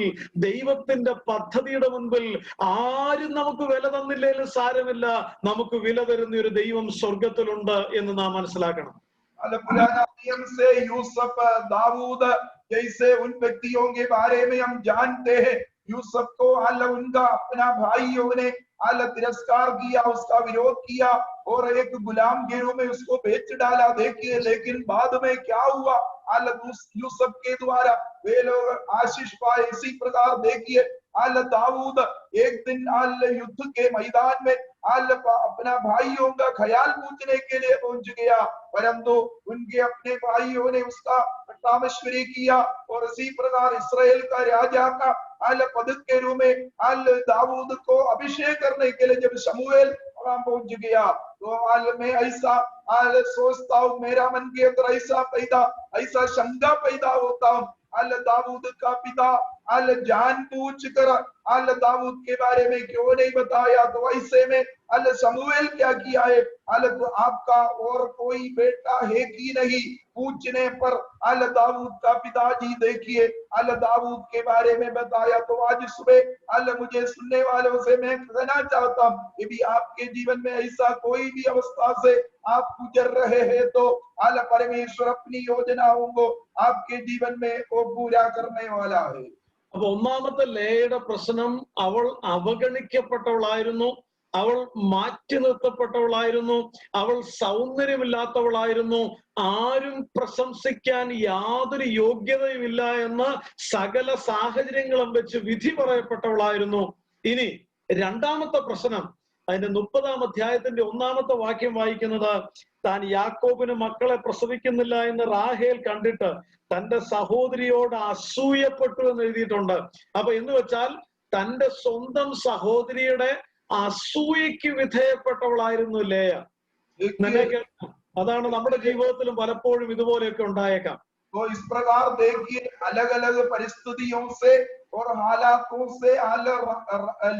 ദൈവത്തിന്റെ പദ്ധതിയുടെ മുൻപിൽ ആരും നമുക്ക് വില തന്നില്ലേലും സാരമില്ല, നമുക്ക് വില തരുന്ന ഒരു ദൈവം സ്വർഗത്തിലുണ്ട് എന്ന് നാം മനസ്സിലാക്കണം. पुराना नियम से यूसुफ दाऊद जैसे उन व्यक्तियों के बारे में हम जानते हैं, यूसुफ को उनका अपना भाइयों ने तिरस्कार किया, उसका विरोध किया और एक गुलाम के रूप में उसको बेच डाला। देखिए लेकिन बाद में क्या हुआ, यूसुफ के द्वारा वे लोग आशीष पाए। इसी प्रकार देखिए दाऊद एक दिन युद्ध के मैदान में अपना भाइयों का ख्याल पूछने के लिए पहुंच गया, परंतु उनके अपने भाइयों ने उसका तामश्वरी किया और इसी प्रकार इस्राएल का राजा का पद के रूप में दाऊद को अभिषेक करने के लिए जब शमूएल वहां पहुंच गया, तो मैं ऐसा सोचता हूँ, मेरा मन के अंदर ऐसा शंका पैदा होता हूँ, दाऊद का पिता जानबूझ कर दाऊद के बारे में क्यों नहीं बताया? तो ऐसे में शमूएल क्या किया है, तो आपका और कोई बेटा है कि नहीं पूछने पर दाऊद का पिताजी देखिए दाऊद के बारे में बताया। तो आज सुबह मुझे सुनने वालों से मैं कहना चाहता हूँ, यदि आपके जीवन में ऐसा कोई भी अवस्था से आप गुजर रहे हैं तो परमेश्वर अपनी योजनाओं को आपके जीवन में वो पूरा करने वाला है। അപ്പൊ ഒന്നാമത്തെ ലേയുടെ പ്രശ്നം, അവൾ അവഗണിക്കപ്പെട്ടവളായിരുന്നു, അവൾ മാറ്റി നിർത്തപ്പെട്ടവളായിരുന്നു, അവൾ സൗന്ദര്യമില്ലാത്തവളായിരുന്നു, ആരും പ്രശംസിക്കാൻ യാതൊരു യോഗ്യതയുമില്ല എന്ന് സകല സാഹചര്യങ്ങളും വെച്ച് വിധി പറയപ്പെട്ടവളായിരുന്നു. ഇനി രണ്ടാമത്തെ പ്രശ്നം, അതിന്റെ 30-ാം അധ്യായത്തിന്റെ 1-ാമത്തെ വാക്യം വായിക്കുന്നത്, താൻ യാക്കോബിന് മക്കളെ പ്രസവിക്കുന്നില്ല എന്ന് റാഹേൽ കണ്ടിട്ട് തന്റെ സഹോദരിയോട് അസൂയപ്പെട്ടു എന്ന് എഴുതിയിട്ടുണ്ട്. അപ്പൊ എന്ന് വെച്ചാൽ തന്റെ സ്വന്തം സഹോദരിയുടെ അസൂയക്ക് വിധേയപ്പെട്ടവളായിരുന്നു ലേയ. അതാണ് നമ്മുടെ ജീവിതത്തിലും പലപ്പോഴും ഇതുപോലെയൊക്കെ ഉണ്ടായേക്കാം. तो इस प्रकार देखिए अलग अलग परिस्थितियों से और हालातों से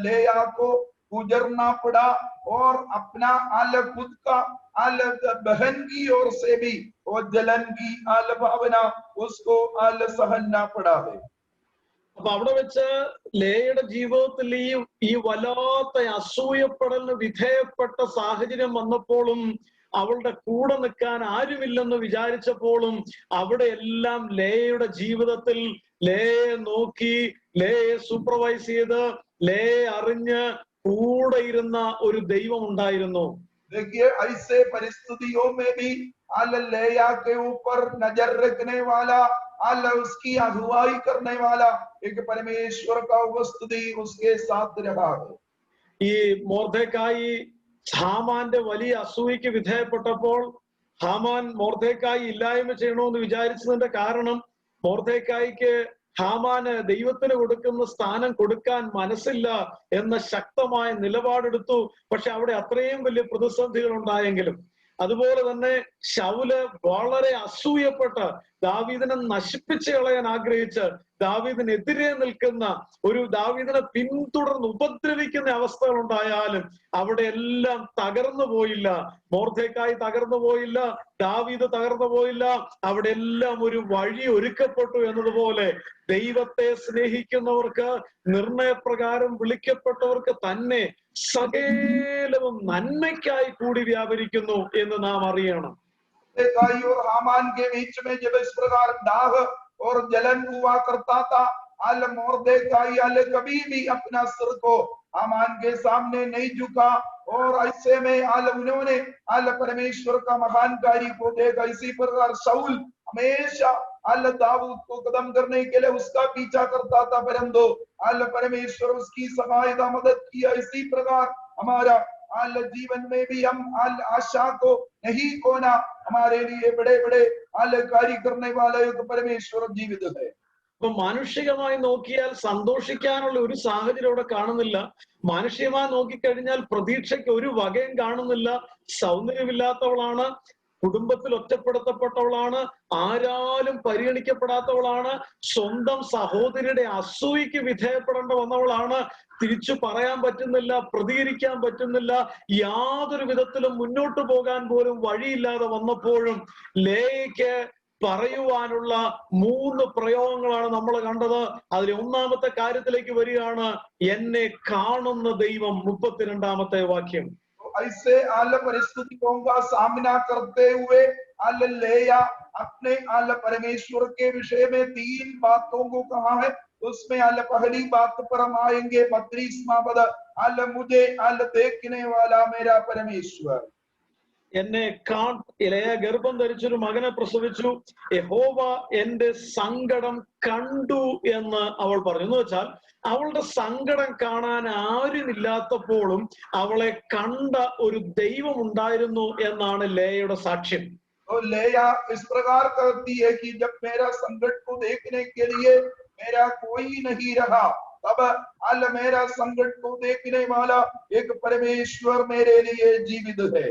लेया को गुजरना पड़ा और अपना खुद का बहन की ओर से भी और जलन की भावना उसको सहना पड़ा है. അപ്പൊ അവിടെ വെച്ച് ലേയുടെ ജീവിതത്തിൽ ഈ വല്ലാത്ത അസൂയപ്പെടലിന് വിധേയപ്പെട്ട സാഹചര്യം വന്നപ്പോഴും അവളുടെ കൂടെ നിൽക്കാൻ ആരുമില്ലെന്ന് വിചാരിച്ചപ്പോഴും അവിടെ എല്ലാം ലേയുടെ ജീവിതത്തിൽ ലേയെ നോക്കി, ലേയെ സൂപ്പർവൈസ് ചെയ്ത്, ലേയെ അറിഞ്ഞ് കൂടെ ഇരുന്ന ഒരു ദൈവം ഉണ്ടായിരുന്നു. देखिए ऐसे परिस्थितियों में भी लेया के ऊपर नजर रखने वाला, उसकी अगुवाई करने वाला एक परमेश्वर का उपस्थिति उसके साथ रहा है. ഈ മൊർദെഖായി ഹാമാന്റെ വലിയ അസൂയക്ക് വിധേയപ്പെട്ടപ്പോൾ ഹാമാൻ മൊർദെഖായി ഇല്ലായ്മ ചെയ്യണമെന്ന് വിചാരിച്ചതിന്റെ കാരണം മൊർദെഖായിക്ക് ഹാമാന് ദൈവത്തിന് കൊടുക്കുന്ന സ്ഥാനം കൊടുക്കാൻ മനസ്സില്ല എന്ന ശക്തമായ നിലപാടെടുത്തു. പക്ഷെ അവിടെ അത്രയും വലിയ പ്രതിസന്ധികൾ ഉണ്ടായെങ്കിലും, അതുപോലെ തന്നെ ശൗല് വളരെ അസൂയപ്പെട്ട് ദാവീദിനെ നശിപ്പിച്ചു കളയാൻ ആഗ്രഹിച്ച് ദാവീദിനെതിരെ നിൽക്കുന്ന ഒരു, ദാവീദിനെ പിന്തുടർന്ന് ഉപദ്രവിക്കുന്ന അവസ്ഥകൾ ഉണ്ടായാലും അവിടെ എല്ലാം തകർന്നു പോയില്ല. മൊർദെഖായി തകർന്നു പോയില്ല, ദാവീദ് തകർന്നു പോയില്ല. അവിടെ എല്ലാം ഒരു വഴി ഒരുക്കപ്പെട്ടു എന്നതുപോലെ ദൈവത്തെ സ്നേഹിക്കുന്നവർക്ക്, നിർണയപ്രകാരം വിളിക്കപ്പെട്ടവർക്ക് തന്നെ സകലവും നന്മയ്ക്കായി കൂടി വ്യാപരിക്കുന്നു എന്ന് നാം അറിയണം. और हामान के बीच में जब इस प्रकार दाग और जलन हुआ करता था, मोर्देखाई कभी भी अपना सिर को हामान के सामने नहीं झुका और ऐसे में उन्होंने परमेश्वर का महान कार्य को देखा. इसी प्रकार शाऊल हमेशा दाऊद को कदम करने के लिए उसका पीछा करता था, परंतु परमेश्वर उसकी सहायता मदद किया. इसी प्रकार हमारा जीवन में भी हम आशा को नहीं खोना. हमारे लिए बड़े बड़े कार्य करने वाला एक परमेश्वर जीवित है. അപ്പൊ മാനുഷികമായി നോക്കിയാൽ സന്തോഷിക്കാനുള്ള ഒരു സാഹചര്യം അവിടെ കാണുന്നില്ല. മാനുഷികമായി നോക്കിക്കഴിഞ്ഞാൽ പ്രതീക്ഷയ്ക്ക് ഒരു വകയും കാണുന്നില്ല. സൗന്ദര്യമില്ലാത്തവളാണ്, കുടുംബത്തിൽ ഒറ്റപ്പെടുത്തപ്പെട്ടവളാണ്, ആരാലും പരിഗണിക്കപ്പെടാത്തവളാണ്, സ്വന്തം സഹോദരിയുടെ അസൂയക്ക് വിധേയപ്പെടേണ്ട വന്നവളാണ്. തിരിച്ചു പറയാൻ പറ്റുന്നില്ല, പ്രതികരിക്കാൻ പറ്റുന്നില്ല, യാതൊരു വിധത്തിലും മുന്നോട്ട് പോകാൻ പോലും വഴിയില്ലാതെ വന്നപ്പോഴും ലേയയ്ക്ക് പറയുവാനുള്ള 3 പ്രയോഗങ്ങളാണ് നമ്മൾ കണ്ടത്. അതിൽ 1-ാമത്തെ കാര്യത്തിലേക്ക് വരികയാണ്, എന്നെ കാണുന്ന ദൈവം. 32-ാമത്തെ വാക്യം. ऐसे परिस्थितियों का सामना करते हुए लेया अपने परमेश्वर के विषय में 3 बातों को कहा है. उसमें पहली बात पर हम आएंगे. 32वां पद, मुझे देखने वाला मेरा परमेश्वर. എന്നെ ലേയ ഗർഭം ധരിച്ചൊരു മകനെ പ്രസവിച്ചു, യഹോവ എന്റെ സങ്കടം കണ്ടു എന്ന് അവൾ പറഞ്ഞു. എന്ന് വെച്ചാൽ അവളുടെ സങ്കടം കാണാൻ ആരുമില്ലാത്തപ്പോഴും അവളെ കണ്ട ഒരു ദൈവം ഉണ്ടായിരുന്നു എന്നാണ് ലേയയുടെ സാക്ഷ്യം. तो लेया इस प्रकार करती है कि जब मेरा संकट को देखने के लिए मेरा कोई नहीं रहा, तब मेरा संकट को देखने वाला एक परमेश्वर मेरे लिए जीवित है.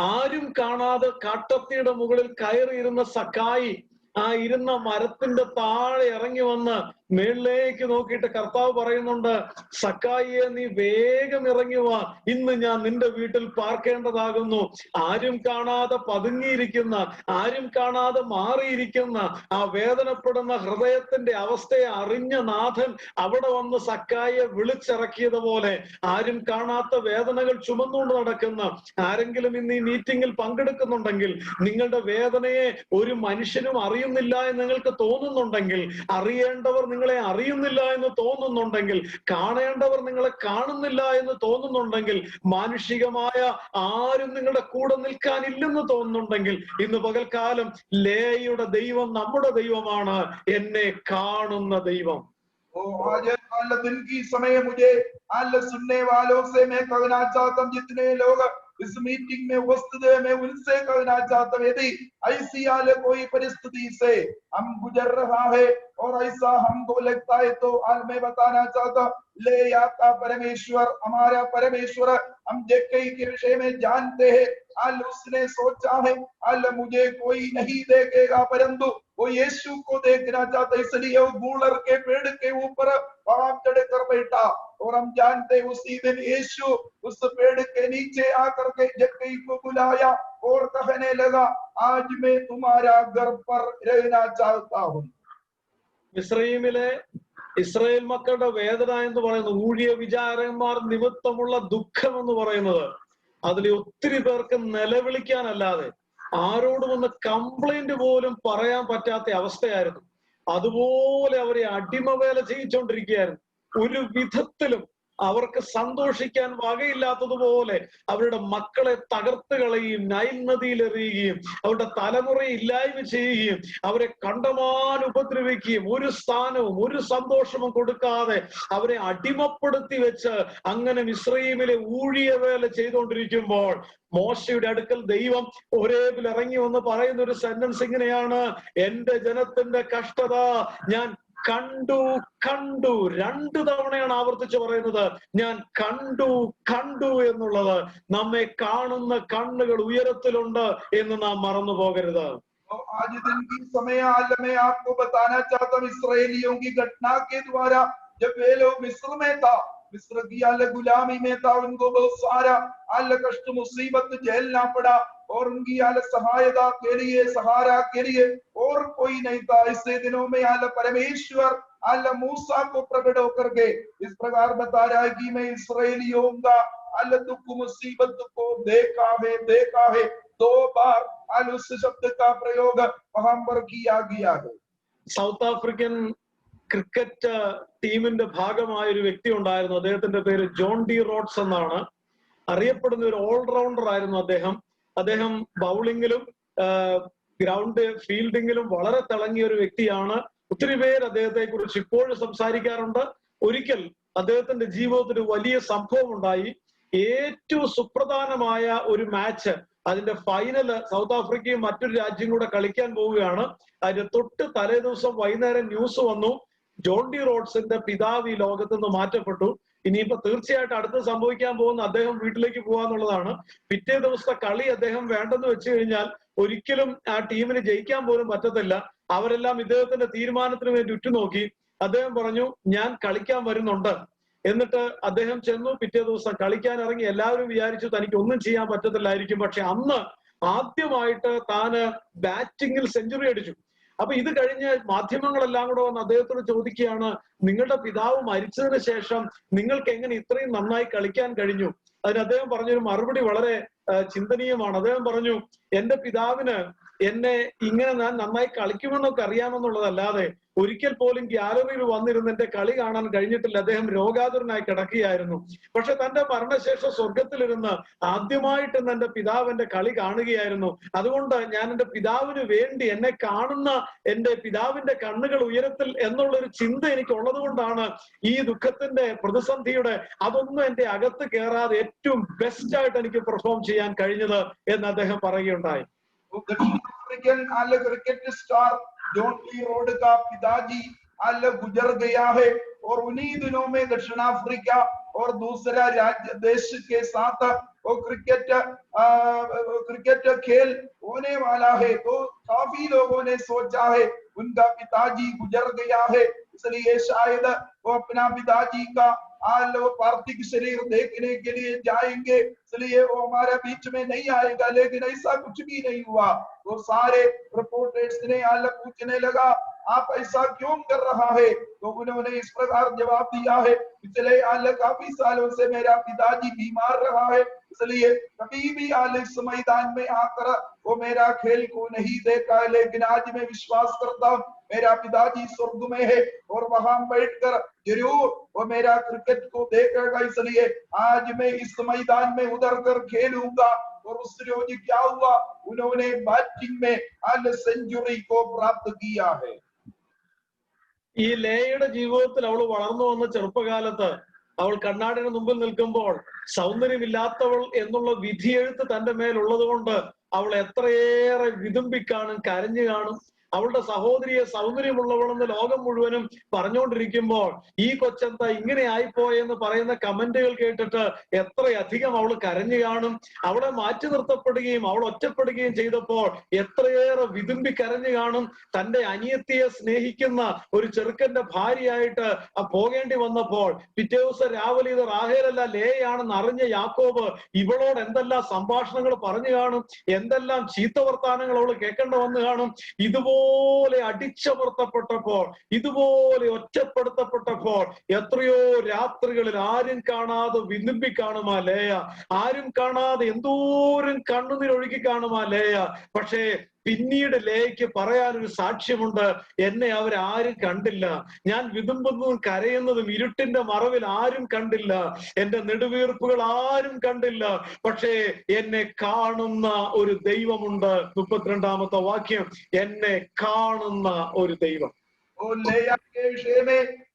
ആരും കാണാതെ കാട്ടത്തിയുടെ മുകളിൽ കയറിയിരുന്ന സക്കായി ആ ഇരുന്ന മരത്തിന്റെ താഴെ ഇറങ്ങി വന്ന് മേളിലേക്ക് നോക്കിയിട്ട് കർത്താവ് പറയുന്നുണ്ട്, സക്കായിയെ നീ വേഗം ഇറങ്ങി വാ, ഇന്ന് ഞാൻ നിന്റെ വീട്ടിൽ പാർക്കേണ്ടതാകുന്നു. ആരും കാണാതെ പതുങ്ങിയിരിക്കുന്ന, ആരും കാണാതെ മാറിയിരിക്കുന്ന ആ വേദനപ്പെടുന്ന ഹൃദയത്തിന്റെ അവസ്ഥയെ അറിഞ്ഞ നാഥൻ അവിടെ വന്ന് സക്കായിയെ വിളിച്ചിറക്കിയതുപോലെ ആരും കാണാത്ത വേദനകൾ ചുമന്നുകൊണ്ട് നടക്കുന്ന ആരെങ്കിലും ഇന്ന് ഈ മീറ്റിംഗിൽ പങ്കെടുക്കുന്നുണ്ടെങ്കിൽ, നിങ്ങളുടെ വേദനയെ ഒരു മനുഷ്യനും അറിയുന്നില്ല എന്ന് നിങ്ങൾക്ക് തോന്നുന്നുണ്ടെങ്കിൽ, അറിയേണ്ടവർ നിങ്ങളെ അറിയുന്നില്ല എന്ന് തോന്നുന്നുണ്ടെങ്കിൽ, കാണേണ്ടവർ നിങ്ങളെ കാണുന്നില്ല എന്ന് തോന്നുന്നുണ്ടെങ്കിൽ, മാനുഷികമായ ആരും നിങ്ങളുടെ കൂടെ നിൽക്കാനില്ലെന്ന് തോന്നുന്നുണ്ടെങ്കിൽ, ഇന്ന് പകൽക്കാലം ലേയുടെ ദൈവം നമ്മുടെ ദൈവമാണ്, എന്നെ കാണുന്ന ദൈവം. आज दिन की समय मुझे सुनने वालों से मैं कहना चाहता हूँ, जितने लोग इस मीटिंग में उपस्थित है, मैं उनसे कहना चाहता हूँ, यदि ऐसी कोई परिस्थिति से हम गुजर रहा है और ऐसा हमको लगता है, तो आज मैं बताना चाहता हूँ, ले आता परमेश्वर, हमारा परमेश्वर हम जक्कई के विषय में जानते हैं। उसने सोचा है मुझे कोई नहीं देखेगा, परंतु वो यीशु को देखना चाहता, इसलिए वो गूलर के पेड़ के ऊपर वहां चढ़कर बैठा। और हम जानते उसी दिन यीशु उस पेड़ के नीचे आकर के जक्कई को बुलाया और कहने लगा, आज मैं तुम्हारा घर पर रहना चाहता हूँ। മിസ്രയീമിലെ ഇസ്രായേൽ മക്കളുടെ വേദന എന്ന് പറയുന്നത്, ഊഴിയ വിചാരന്മാർ നിമിത്തമുള്ള ദുഃഖം എന്ന് പറയുന്നത്, അതിൽ ഒത്തിരി പേർക്ക് നിലവിളിക്കാനല്ലാതെ ആരോടും ഒന്ന് കംപ്ലൈന്റ് പോലും പറയാൻ പറ്റാത്ത അവസ്ഥയായിരുന്നു. അതുപോലെ അവരെ അടിമവേല ചെയ്യിച്ചുകൊണ്ടിരിക്കുകയായിരുന്നു. ഒരു വിധത്തിലും അവർക്ക് സന്തോഷിക്കാൻ വകയില്ലാത്തതുപോലെ അവരുടെ മക്കളെ തകർത്ത് കളയുകയും നൈൽ നദിയിൽ എറിയുകയും അവരുടെ തലമുറയെ ഇല്ലായ്മ ചെയ്യുകയും അവരെ കണ്ടമാൻ ഉപദ്രവിക്കുകയും ഒരു സ്ഥാനവും ഒരു സന്തോഷവും കൊടുക്കാതെ അവരെ അടിമപ്പെടുത്തി വെച്ച് അങ്ങനെ മിസ്രയീമിലെ ഊഴിയ വേല ചെയ്തുകൊണ്ടിരിക്കുമ്പോൾ മോശയുടെ അടുക്കൽ ദൈവം ഹോരേബിൽ ഇറങ്ങി വന്ന് പറയുന്ന ഒരു സെന്റൻസ് ഇങ്ങനെയാണ്, എന്റെ ജനത്തിന്റെ കഷ്ടത ഞാൻ കണ്ടു കണ്ടു. 2 തവണയാണ് ആവർത്തിച്ച് പറയുന്നത്, ഞാൻ കണ്ടു കണ്ടു എന്നുള്ളത്. നമ്മെ കാണുന്ന കണ്ണുകൾ ഉയരത്തിലുണ്ട് എന്ന് നാം മറന്നു പോകരുത്. आज दिन की समय मैं आपको बताना चाहता हूँ, इसराइलियों की घटना के द्वारा, जब वे लोग मिस्र में था, मिस्र की गुलामी में था, उनको बहुत सारा कष्ट मुसीबत झेलना पड़ा और उनकी सहायता के लिए, सहारा के लिए और कोई नहीं था। ऐसे दिनों में परमेश्वर मूसा को प्रकट होकर के इस प्रकार बता रहा है कि मैं इसराइलियों का दुख मुसीबत को देखा है। 2 बार उस शब्द का प्रयोग वहां पर किया गया है। സൗത്ത് ആഫ്രിക്കൻ ക്രിക്കറ്റ് ടീമിന്റെ ഭാഗമായ ഒരു വ്യക്തി ഉണ്ടായിരുന്നു. അദ്ദേഹത്തിന്റെ പേര് ജോൺ ഡി റോഡ്സ് എന്നാണ്. അറിയപ്പെടുന്ന ഒരു ഓൾറൗണ്ടർ ആയിരുന്നു അദ്ദേഹം ബൗളിങ്ങിലും ഗ്രൗണ്ട് ഫീൽഡിങ്ങിലും വളരെ തിളങ്ങിയ ഒരു വ്യക്തിയാണ്. ഒത്തിരി പേര് അദ്ദേഹത്തെ കുറിച്ച് ഇപ്പോഴും സംസാരിക്കാറുണ്ട്. ഒരിക്കൽ അദ്ദേഹത്തിന്റെ ജീവിതത്തിൽ വലിയ സംഭവം ഉണ്ടായി. ഏറ്റവും സുപ്രധാനമായ ഒരു മാച്ച്, അതിന്റെ ഫൈനല് സൗത്ത് ആഫ്രിക്കയും മറ്റൊരു രാജ്യം കൂടെ കളിക്കാൻ പോവുകയാണ്. അതിന്റെ തൊട്ട് തലേ ദിവസം വൈകുന്നേരം ന്യൂസ് വന്നു, ജോൺ ഡി റോഡ്സിന്റെ പിതാവ് ഈ ലോകത്ത് നിന്ന് മാറ്റപ്പെട്ടു. ഇനിയിപ്പോ തീർച്ചയായിട്ടും അടുത്ത് സംഭവിക്കാൻ പോകുന്ന അദ്ദേഹം വീട്ടിലേക്ക് പോവാന്നുള്ളതാണ്. പിറ്റേ ദിവസത്തെ കളി അദ്ദേഹം വേണ്ടെന്ന് വെച്ച് കഴിഞ്ഞാൽ ഒരിക്കലും ആ ടീമിന് ജയിക്കാൻ പോലും പറ്റത്തില്ല. അവരെല്ലാം ഇദ്ദേഹത്തിന്റെ തീരുമാനത്തിന് വേണ്ടി ഉറ്റുനോക്കി. അദ്ദേഹം പറഞ്ഞു, ഞാൻ കളിക്കാൻ വരുന്നുണ്ട്. എന്നിട്ട് അദ്ദേഹം ചെന്നു. പിറ്റേ ദിവസം കളിക്കാൻ ഇറങ്ങി. എല്ലാവരും വിചാരിച്ചു തനിക്ക് ഒന്നും ചെയ്യാൻ പറ്റത്തില്ലായിരിക്കും. പക്ഷെ അന്ന് ആദ്യമായിട്ട് താന് ബാറ്റിങ്ങിൽ സെഞ്ചുറി അടിച്ചു. അപ്പൊ ഇത് കഴിഞ്ഞ് മാധ്യമങ്ങളെല്ലാം കൂടെ വന്ന് അദ്ദേഹത്തോട് ചോദിക്കുകയാണ്, നിങ്ങളുടെ പിതാവ് മരിച്ചതിന് ശേഷം നിങ്ങൾക്ക് എങ്ങനെ ഇത്രയും നന്നായി കളിക്കാൻ കഴിഞ്ഞു? അതിന് അദ്ദേഹം പറഞ്ഞൊരു മറുപടി വളരെ ചിന്തനീയമാണ്. അദ്ദേഹം പറഞ്ഞു, എന്റെ പിതാവിന് എന്നെ ഇങ്ങനെ ഞാൻ നന്നായി കളിക്കുമെന്നൊക്കെ അറിയാമെന്നുള്ളതല്ലാതെ ഒരിക്കൽ പോലും ഗ്യാലറിയിൽ വന്നിരുന്ന് എന്റെ കളി കാണാൻ കഴിഞ്ഞിട്ടില്ല. അദ്ദേഹം രോഗാതുരനായി കിടക്കുകയായിരുന്നു. പക്ഷെ തന്റെ മരണശേഷം സ്വർഗത്തിലിരുന്ന് ആദ്യമായിട്ട് എന്റെ പിതാവ് എന്റെ കളി കാണുകയായിരുന്നു. അതുകൊണ്ട് ഞാൻ എന്റെ പിതാവിന് വേണ്ടി, എന്നെ കാണുന്ന എന്റെ പിതാവിന്റെ കണ്ണുകൾ ഉയരത്തിൽ എന്നുള്ളൊരു ചിന്ത എനിക്ക് ഉള്ളത് കൊണ്ടാണ് ഈ ദുഃഖത്തിന്റെ പ്രതിസന്ധിയുടെ അതൊന്നും എന്റെ അകത്ത് കയറാതെ ഏറ്റവും ബെസ്റ്റ് ആയിട്ട് എനിക്ക് പെർഫോം ചെയ്യാൻ കഴിഞ്ഞത് എന്ന് അദ്ദേഹം പറയുകയുണ്ടായി. दक्षिण African cricket star John D road का पिताजी गुजर गया है और उन्हीं दिनों में दक्षिण अफ्रीका और दूसरा राज्य देश के साथ वो क्रिकेट खेल होने वाला है। तो काफी लोगों ने सोचा है उनका पिताजी गुजर गया है, इसलिए शायद वो अपना पिताजी का पार्थिव शरीर देखने के लिए जाएंगे, इसलिए वो हमारे बीच में नहीं आएगा। लेकिन ऐसा कुछ भी नहीं हुआ। तो सारे रिपोर्टर्स ने पूछने लगा, आप ऐसा क्यों कर रहा है? तो उन्होंने इस प्रकार जवाब दिया है, पिछले काफी सालों से मेरा पिताजी बीमार रहा है, इसलिए कभी भी इस मैदान में आकर वो मेरा खेल को नहीं देखा है। लेकिन आज मैं विश्वास करता हूँ मेरा पिताजी स्वर्ग में है और वहां बैठकर जरूर वो मेरा क्रिकेट को देखेगा, इसलिए आज मैं इस मैदान में उतर कर खेलूंगा। और उस रोज क्या हुआ, उन्होंने बैटिंग में सेंचुरी को प्राप्त किया है। ഈ ലേയുടെ ജീവിതത്തിൽ അവൾ വളർന്നു വന്ന ചെറുപ്പകാലത്ത് അവൾ കണ്ണാടിന് മുമ്പിൽ നിൽക്കുമ്പോൾ സൗന്ദര്യമില്ലാത്തവൾ എന്നുള്ള വിധിയെഴുത്ത് തന്റെ മേലുള്ളത് കൊണ്ട് അവൾ എത്രയേറെ വിതുമ്പിക്കാണും കരഞ്ഞു കാണും. അവളുടെ സഹോദരിയെ സൗന്ദര്യമുള്ളവളെന്ന് ലോകം മുഴുവനും പറഞ്ഞുകൊണ്ടിരിക്കുമ്പോൾ ഈ കൊച്ചെന്താ ഇങ്ങനെ ആയിപ്പോയെന്ന് പറയുന്ന കമന്റുകൾ കേട്ടിട്ട് എത്രയധികം അവൾ കരഞ്ഞു കാണും. അവളെ മാറ്റി നിർത്തപ്പെടുകയും അവൾ ഒറ്റപ്പെടുകയും ചെയ്തപ്പോൾ എത്രയേറെ വിതുമ്പി കരഞ്ഞു കാണും. തന്റെ അനിയത്തിയെ സ്നേഹിക്കുന്ന ഒരു ചെറുക്കന്റെ ഭാര്യയായിട്ട് പോകേണ്ടി വന്നപ്പോൾ പിറ്റേ ദിവസം രാവിലെ ഇത് റാഹേലല്ല ലേയാണെന്ന് അറിഞ്ഞ യാക്കോബ് ഇവളോട് എന്തെല്ലാം സംഭാഷണങ്ങൾ പറഞ്ഞു കാണും, എന്തെല്ലാം ചീത്ത വർത്താനങ്ങൾ അവൾ കേൾക്കേണ്ട വന്ന് കാണും. ഇതുപോലെ അടിച്ചമർത്തപ്പെട്ടപ്പോൾ, ഇതുപോലെ ഒറ്റപ്പെടുത്തപ്പെട്ടപ്പോൾ എത്രയോ രാത്രികളിൽ ആരും കാണാതെ വിതുമ്പി കാണുമാ ലേയ, ആരും കാണാതെ എന്തോരം കണ്ണുനീരൊഴുകി കാണുമാ ലേയ. പക്ഷേ പിന്നീട് ലേയ്ക്ക് പറയാനൊരു സാക്ഷ്യമുണ്ട്, എന്നെ അവരാരും കണ്ടില്ല, ഞാൻ വിതുമ്പുന്നതും കരയുന്നതും ഇരുട്ടിന്റെ മറവിൽ ആരും കണ്ടില്ല, എന്റെ നെടുവീർപ്പുകൾ ആരും കണ്ടില്ല, പക്ഷേ എന്നെ കാണുന്ന ഒരു ദൈവമുണ്ട്. 32ാമത്തെ വാക്യം, എന്നെ കാണുന്ന ഒരു ദൈവം.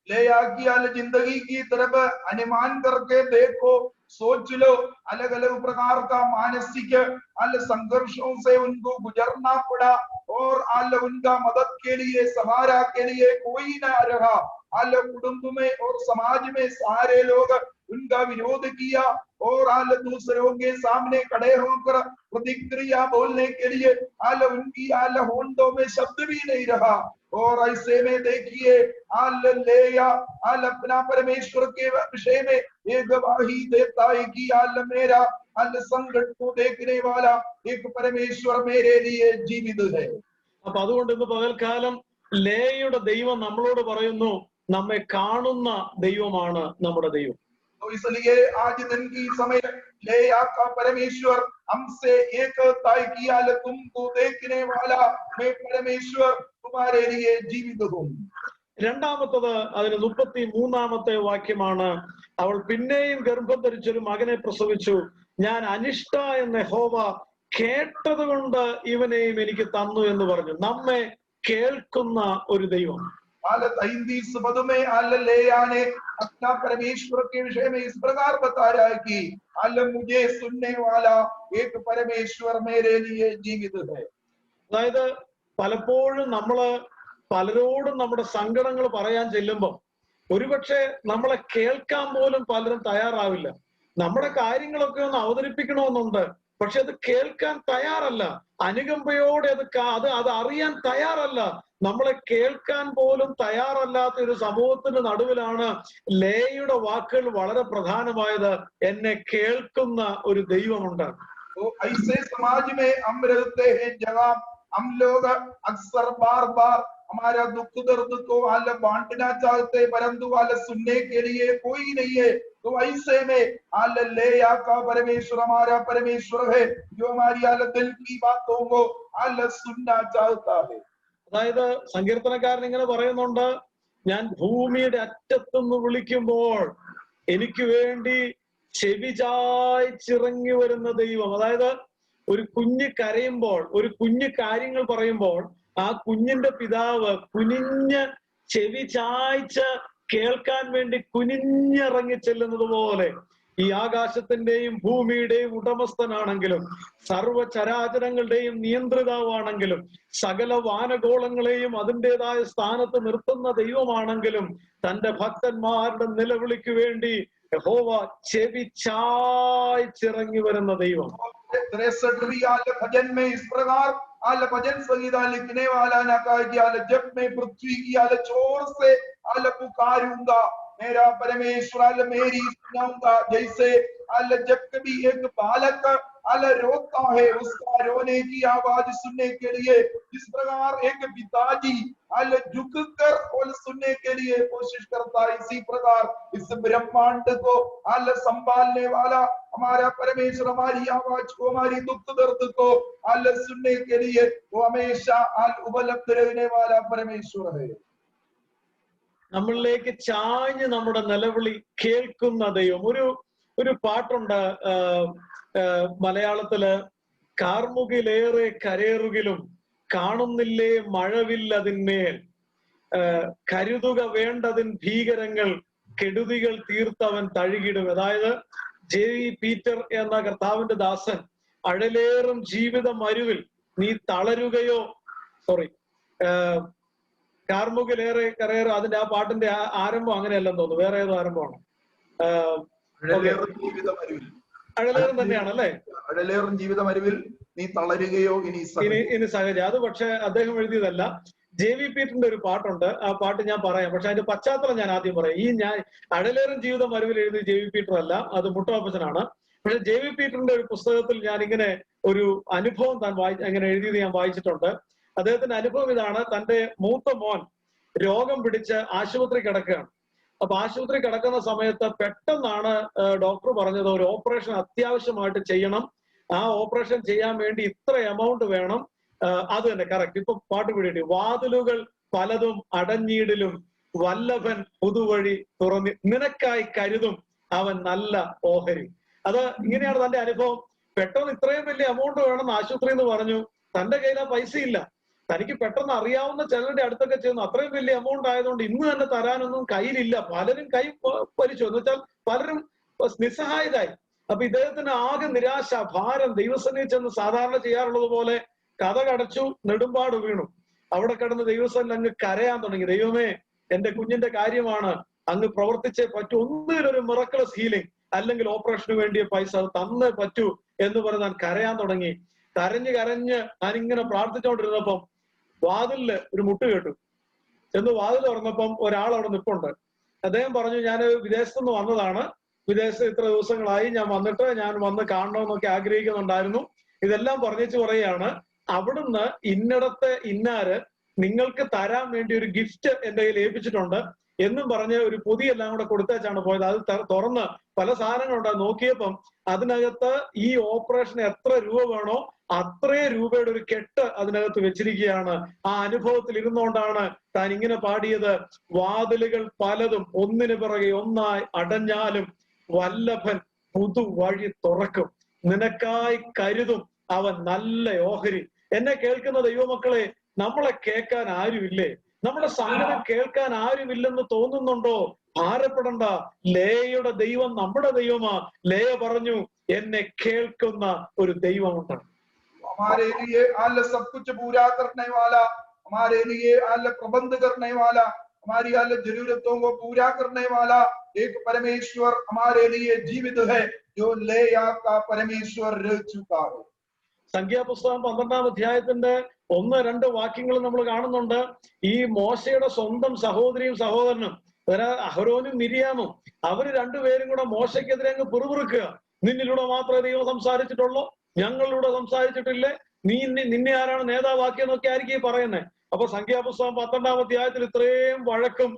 लेया की जिंदगी की तरफ अनुमान करके देखो, सोच लो, अलग अलग प्रकार का मानसिक संघर्षों से उनको गुजरना पड़ा और उनका मदद के लिए, सहारा के लिए कोई ना रहा। कुटुंब में और समाज में सारे लोग उनका विरोध किया और दूसरों के सामने खड़े होकर प्रतिक्रिया बोलने के लिए उनकी होंठों में शब्द भी नहीं रहा। और ऐसे में देखिए लेया अपना परमेश्वर के विषय में एक गवाही देता है कि मेरा संकट को देखने वाला एक परमेश्वर मेरे लिए जीवित है। അപ്പൊ അതുകൊണ്ട് ഇന്ന് പകൽക്കാലം ലേയുടെ ദൈവം നമ്മളോട് പറയുന്നു, നമ്മെ കാണുന്ന ദൈവമാണ് നമ്മുടെ ദൈവം. तो इसलिए आज दिन की समय लेया का परमेश्वर हमसे एक तय किया, तुमको देखने वाला मैं परमेश्वर तुम्हारे लिए जीवित हूँ. രണ്ടാമത്തത് അതിന് 33ാമത്തെ വാക്യമാണ്, അവൾ പിന്നെയും ഗർഭം ധരിച്ചൊരു മകനെ പ്രസവിച്ചു, ഞാൻ അനിഷ്ട എന്ന യഹോവ കേട്ടത് കൊണ്ട് ഇവനെയും എനിക്ക് തന്നു എന്ന് പറഞ്ഞു. നമ്മെ കേൾക്കുന്ന ഒരു ദൈവം. 33 पद में लेया ने अपना परमेश्वर के विषय में इस प्रकार बता रहा है कि मुझे सुनने वाला एक परमेश्वर मेरे लिए जीवित है. അതായത് പലപ്പോഴും നമ്മള് പലരോടും നമ്മുടെ സങ്കടങ്ങൾ പറയാൻ ചെല്ലുമ്പോൾ ഒരുപക്ഷെ നമ്മളെ കേൾക്കാൻ പോലും പലരും തയ്യാറാവില്ല. നമ്മുടെ കാര്യങ്ങളൊക്കെ ഒന്ന് അവതരിപ്പിക്കണമെന്നുണ്ട്, പക്ഷെ അത് കേൾക്കാൻ തയ്യാറല്ല. അനുകമ്പയോടെ അത് അറിയാൻ തയ്യാറല്ല. നമ്മളെ കേൾക്കാൻ പോലും തയ്യാറല്ലാത്ത ഒരു സമൂഹത്തിന്റെ നടുവിലാണ് ലേയുടെ വാക്കുകൾ വളരെ പ്രധാനമായത്, എന്നെ കേൾക്കുന്ന ഒരു ദൈവമുണ്ട്. ऐसे समाज में हम रहते हैं जहाँ हम लोग अक्सर बार बार हमारा दुख दर्द को बांटना चाहते, परंतु सुनने के लिए कोई नहीं है. तो ऐसे में लेया का परमेश्वर हमारा परमेश्वर है जो हमारी दिल की बातों को सुनना चाहता है. അതായത് സങ്കീർത്തനക്കാരൻ ഇങ്ങനെ പറയുന്നുണ്ട്, ഞാൻ ഭൂമിയുടെ അറ്റത്തുനിന്ന് വിളിക്കുമ്പോൾ എനിക്ക് വേണ്ടി ചെവി ചായ്ച്ചിറങ്ങി വരുന്ന ദൈവം. അതായത് ഒരു കുഞ്ഞ് കരയുമ്പോൾ, ഒരു കുഞ്ഞ് കാര്യങ്ങൾ പറയുമ്പോൾ ആ കുഞ്ഞിന്റെ പിതാവ് കുനിഞ്ഞ് ചെവി ചായ്ച്ച് കേൾക്കാൻ വേണ്ടി കുനിഞ്ഞിറങ്ങി ചെല്ലുന്നത് പോലെ ഈ ആകാശത്തിന്റെയും ഭൂമിയുടെയും ഉടമസ്ഥനാണെങ്കിലും സർവ്വചരാചരങ്ങളുടെയും നിയന്ത്രിതാവാണെങ്കിലും സകല വാനഗോളങ്ങളെയും അതിൻ്റെതായ സ്ഥാനത്ത് നിർത്തുന്ന ദൈവമാണെങ്കിലും തന്റെ ഭക്തന്മാരുടെ നിലവിളിക്ക് വേണ്ടി യഹോവ ചെവി ചായ്ച്ചിറങ്ങി വരുന്ന ദൈവം. 63 भजन में इस प्रकार भजन संगीता लिखने वाला ने कहा कि जब मैं पृथ्वी की छोर से पुकारूंगा मेरा परमेश्वर मेरी सुनाऊंगा. जैसे जब कभी एक बालक आला रोता है, उसका रोने की आवाज सुनने के लिए जिस प्रकार एक पिताजी आला झुककर और सुनने के लिए कोशिश करता है, इसी प्रकार इस ब्रह्मांड को आला संभालने वाला हमारा परमेश्वर हमारी आवाज को, हमारी दुख दर्द को आला सुनने के लिए वो हमेशा उपलब्ध रहने वाला परमेश्वर है। നമ്മളിലേക്ക് ചാഞ്ഞ് നമ്മുടെ നിലവിളി കേൾക്കുന്ന ദൈവം. ഒരു പാട്ടുണ്ട് മലയാളത്തില്, കാർമുകിലേറെ കരേറുകിലും കാണുന്നില്ലേ മഴവില്ലതിന്മേൽ, കരുതുക വേണ്ടതിൻ ഭീകരങ്ങൾ കെടുതികൾ തീർത്തവൻ തഴുകിടും. അതായത് ജെ.വി. പീറ്റർ എന്ന കർത്താവിന്റെ ദാസൻ അഴലേറും ജീവിത മരുവിൽ നീ തളരുകയോ, കാർമുകിലേറെ കരേറ്, അതിന്റെ ആ പാട്ടിന്റെ ആരംഭം അങ്ങനെയല്ലെന്ന് തോന്നുന്നു, വേറെ ഏതോ ആരംഭമാണ്. അഴലേറും തന്നെയാണ് അല്ലേ? അഴലേറും ജീവിതമരുവിൽ നീ തളരുകയോ ഇനി സഹജ. അത് പക്ഷെ അദ്ദേഹം എഴുതിയതല്ല, ജെ.വി. പീറ്ററിന്റെ ഒരു പാട്ടുണ്ട്. ആ പാട്ട് ഞാൻ പറയാം, പക്ഷെ അതിന്റെ പശ്ചാത്തലം ഞാൻ ആദ്യം പറയാം. ഞാൻ അഴലേറും ജീവിതം മരുവിൽ എഴുതിയ ജെ.വി. പീറ്റർ അല്ല, അത് മുട്ടോപ്പച്ചനാണ്. പക്ഷെ ജെ.വി. പീറ്ററിന്റെ ഒരു പുസ്തകത്തിൽ ഞാൻ ഇങ്ങനെ ഒരു അനുഭവം അങ്ങനെ എഴുതിയത് ഞാൻ വായിച്ചിട്ടുണ്ട്. അദ്ദേഹത്തിന്റെ അനുഭവം ഇതാണ്: തന്റെ മൂത്ത മോൻ രോഗം പിടിച്ച് ആശുപത്രി കിടക്കുകയാണ്. അപ്പൊ ആശുപത്രി കിടക്കുന്ന സമയത്ത് പെട്ടെന്നാണ് ഡോക്ടർ പറഞ്ഞത് ഒരു ഓപ്പറേഷൻ അത്യാവശ്യമായിട്ട് ചെയ്യണം, ആ ഓപ്പറേഷൻ ചെയ്യാൻ വേണ്ടി ഇത്ര എമൗണ്ട് വേണം. അത് തന്നെ കറക്റ്റ്. ഇപ്പൊ പാട്ട് പിടിയിട്ട്, വാതിലുകൾ പലതും അടഞ്ഞിടിലും വല്ലഭൻ പുതുവഴി തുറന്നി നിനക്കായി കരുതും അവൻ നല്ല ഓഹരി. അത് ഇങ്ങനെയാണ് തന്റെ അനുഭവം. പെട്ടെന്ന് ഇത്രയും വലിയ എമൗണ്ട് വേണമെന്ന് ആശുപത്രി എന്ന് പറഞ്ഞു. തന്റെ കയ്യിൽ ആ പൈസ ഇല്ല. തനിക്ക് പെട്ടെന്ന് അറിയാവുന്ന ചിലരുടെ അടുത്തൊക്കെ ചെയ്യുന്നു. അത്രയും വലിയ എമൗണ്ട് ആയതുകൊണ്ട് ഇന്ന് തന്നെ തരാനൊന്നും കയ്യിലില്ല. പലരും കൈ വലിച്ചു എന്ന് വെച്ചാൽ പലരും നിസ്സഹായരായി. അപ്പൊ ഇദ്ദേഹത്തിന് ആകെ നിരാശ, ഭാരം. ദൈവസന്നിധിയിൽ ചെന്ന് സാധാരണ ചെയ്യാറുള്ളത് പോലെ കഥ കടച്ചു, നെടുമ്പാട് വീണു. അവിടെ കിടന്ന് ദൈവസന്നിധിയിൽ അങ്ങ് കരയാൻ തുടങ്ങി. ദൈവമേ, എന്റെ കുഞ്ഞിന്റെ കാര്യമാണ്, അങ്ങ് പ്രവർത്തിച്ചേ പറ്റൂ, ഒന്നിലൊരു മിറക്കിളസ് ഹീലിംഗ് അല്ലെങ്കിൽ ഓപ്പറേഷന് വേണ്ടിയ പൈസ അത് തന്നേ പറ്റൂ എന്ന് പറഞ്ഞ് ഞാൻ കരയാൻ തുടങ്ങി. കരഞ്ഞ് ഞാനിങ്ങനെ പ്രാർത്ഥിച്ചുകൊണ്ടിരുന്നപ്പം വാതിലില് ഒരു മുട്ട് കേട്ടു. ചെന്ന് വാതിൽ തുറന്നപ്പം ഒരാൾ അവിടെ നിൽപ്പുണ്ട്. അദ്ദേഹം പറഞ്ഞു, ഞാൻ വിദേശത്തുനിന്ന് വന്നതാണ്, വിദേശത്ത് ഇത്ര ദിവസങ്ങളായി ഞാൻ വന്നിട്ട് ഞാൻ വന്ന് കാണണമെന്നൊക്കെ ആഗ്രഹിക്കുന്നുണ്ടായിരുന്നു. ഇതെല്ലാം പറഞ്ഞേച്ച് പറയുകയാണ്, അവിടുന്ന് ഇന്നിടത്തെ ഇന്നാര് നിങ്ങൾക്ക് തരാൻ വേണ്ടി ഒരു ഗിഫ്റ്റ് എന്റെ കയ്യിൽ ഏൽപ്പിച്ചിട്ടുണ്ട് എന്നും പറഞ്ഞ് ഒരു പൊതി എല്ലാം കൂടെ കൊടുത്തേച്ചാണ് പോയത്. അത് തുറന്ന് പല സാധനങ്ങളുണ്ട്. നോക്കിയപ്പം അതിനകത്ത് ഈ ഓപ്പറേഷൻ എത്ര രൂപ വേണോ അത്രയും രൂപയുടെ ഒരു കെട്ട് അതിനകത്ത് വെച്ചിരിക്കുകയാണ്. ആ അനുഭവത്തിൽ ഇരുന്നുകൊണ്ടാണ് താൻ ഇങ്ങനെ പാടിയത്: വാതിലുകൾ പലതും ഒന്നിനു പിറകെ ഒന്നായി അടഞ്ഞാലും വല്ലഭൻ പുതുവഴി തുറക്കും, നിനക്കായി കരുതും അവൻ നല്ല ഓഹരി. എന്നെ കേൾക്കുന്ന ദൈവമക്കളെ, നമ്മളെ കേൾക്കാൻ ആരുമില്ലേ? നമ്മുടെ സങ്കടം കേൾക്കാൻ ആരുമില്ലെന്ന് തോന്നുന്നുണ്ടോ? ഭാരപ്പെടണ്ട, ലേയുടെ ദൈവം നമ്മുടെ ദൈവമാ. ലേയ പറഞ്ഞു, എന്നെ കേൾക്കുന്ന ഒരു ദൈവമുണ്ട്. हमारे लिए आल सब कुछ पूरा करने वाला, हमारे लिए आल प्रबंध करने वाला, हमारी आल जरूरतों को पूरा करने वाला एक परमेश्वर हमारे लिए जीवित है, जो लेया का परमेश्वर रह चुका है. സംഖ്യാപുസ്തകം 12-ാം അധ്യായത്തിന്റെ 1-2 വാക്യങ്ങൾ നമ്മൾ കാണുന്നുണ്ട്. ഈ മോശയുടെ സ്വന്തം സഹോദരിയും സഹോദരനും, അഹരോനും മിരിയാമും, അവര് രണ്ടുപേരും കൂടെ മോശയ്ക്കെതിരെ അങ്ങ് പിറുപിറുക്കുക. നിന്നിലൂടെ മാത്രമേ ദൈവം സംസാരിച്ചിട്ടുള്ളൂ, ഞങ്ങളിലൂടെ സംസാരിച്ചിട്ടില്ലേ, നിന്നെ ആരാണ് നേതാവാക്കിയെന്നൊക്കെ ആയിരിക്കും പറയുന്നത്. അപ്പൊ സംഖ്യാപുസ്തകം 12-ാം അധ്യായത്തിൽ ഇത്രയും വഴക്കും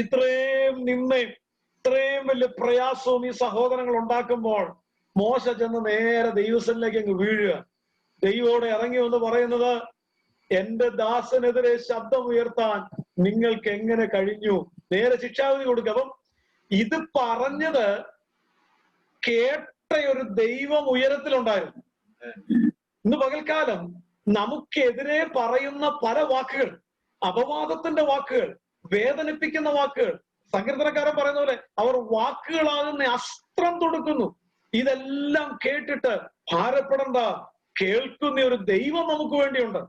ഇത്രയും നിന്നയും ഇത്രയും വലിയ പ്രയാസവും ഈ സഹോദരങ്ങൾ ഉണ്ടാക്കുമ്പോൾ മോശ ചെന്ന് നേരെ ദൈവസന്നിധിയിലേക്ക് അങ്ങ് വീഴുക. ദൈവോടെ ഇറങ്ങി വന്ന് പറയുന്നത്, എന്റെ ദാസനെതിരെ ശബ്ദം ഉയർത്താൻ നിങ്ങൾക്ക് എങ്ങനെ കഴിഞ്ഞു? നേരെ ശിക്ഷാവിധി കൊടുക്കുക. അപ്പം ഇത് പറഞ്ഞത് കേട്ട ഒരു ദൈവം ഉയരത്തിലുണ്ടായിരുന്നു. ഇന്ന് പകൽക്കാലം നമുക്കെതിരെ പറയുന്ന പല വാക്കുകൾ, അപവാദത്തിന്റെ വാക്കുകൾ, വേദനിപ്പിക്കുന്ന വാക്കുകൾ, സങ്കീർത്തനക്കാരൻ പറയുന്ന പോലെ അവർ വാക്കുകളാകുന്ന അസ്ത്രം തൊടുക്കുന്നു. ഇതെല്ലാം കേട്ടിട്ട് ഭാരപ്പെടണ്ട, കേൾക്കുന്ന ഒരു ദൈവം നമുക്ക് വേണ്ടിയുണ്ട്.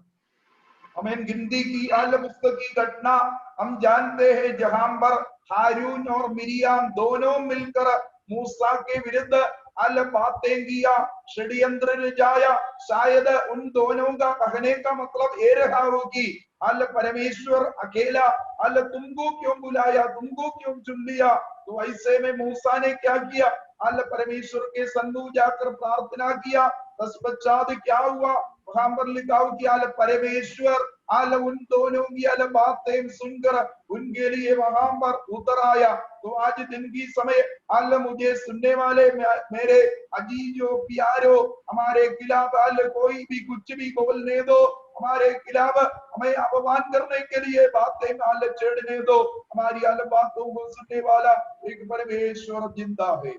हमें गिनती की आल पुस्तक की घटना हम जानते हैं, जहां पर हारून और मिरियाम दोनों मिलकर मूसा के विरुद्ध आल बातें किया, षड्यंत्र रचाया. शायद उन दोनों का कहने का मतलब ये रहा हो कि आल परमेश्वर अकेला, आल तुमको क्यों बुलाया, तुमको क्यों चुन लिया? तो ऐसे में मूसा ने क्या किया? आल परमेश्वर के सन्मुख जाकर प्रार्थना किया। तत्पश्चात क्या हुआ? वहां पर लिखा हो कि आल परमेश्वर आल उन दोनों की आल बातें सुनकर उनके लिए वहां पर उतर आया। तो आज दिन की समय आल मुझे सुनने वाले मेरे अजीजों प्यारो, हमारे खिलाफ आल कोई भी कुछ भी बोलने दो, हमारे खिलाफ हमें अपमान करने के लिए बातें आल छेड़ने दो, हमारी आल बातों को सुनने वाला एक परमेश्वर जिंदा है।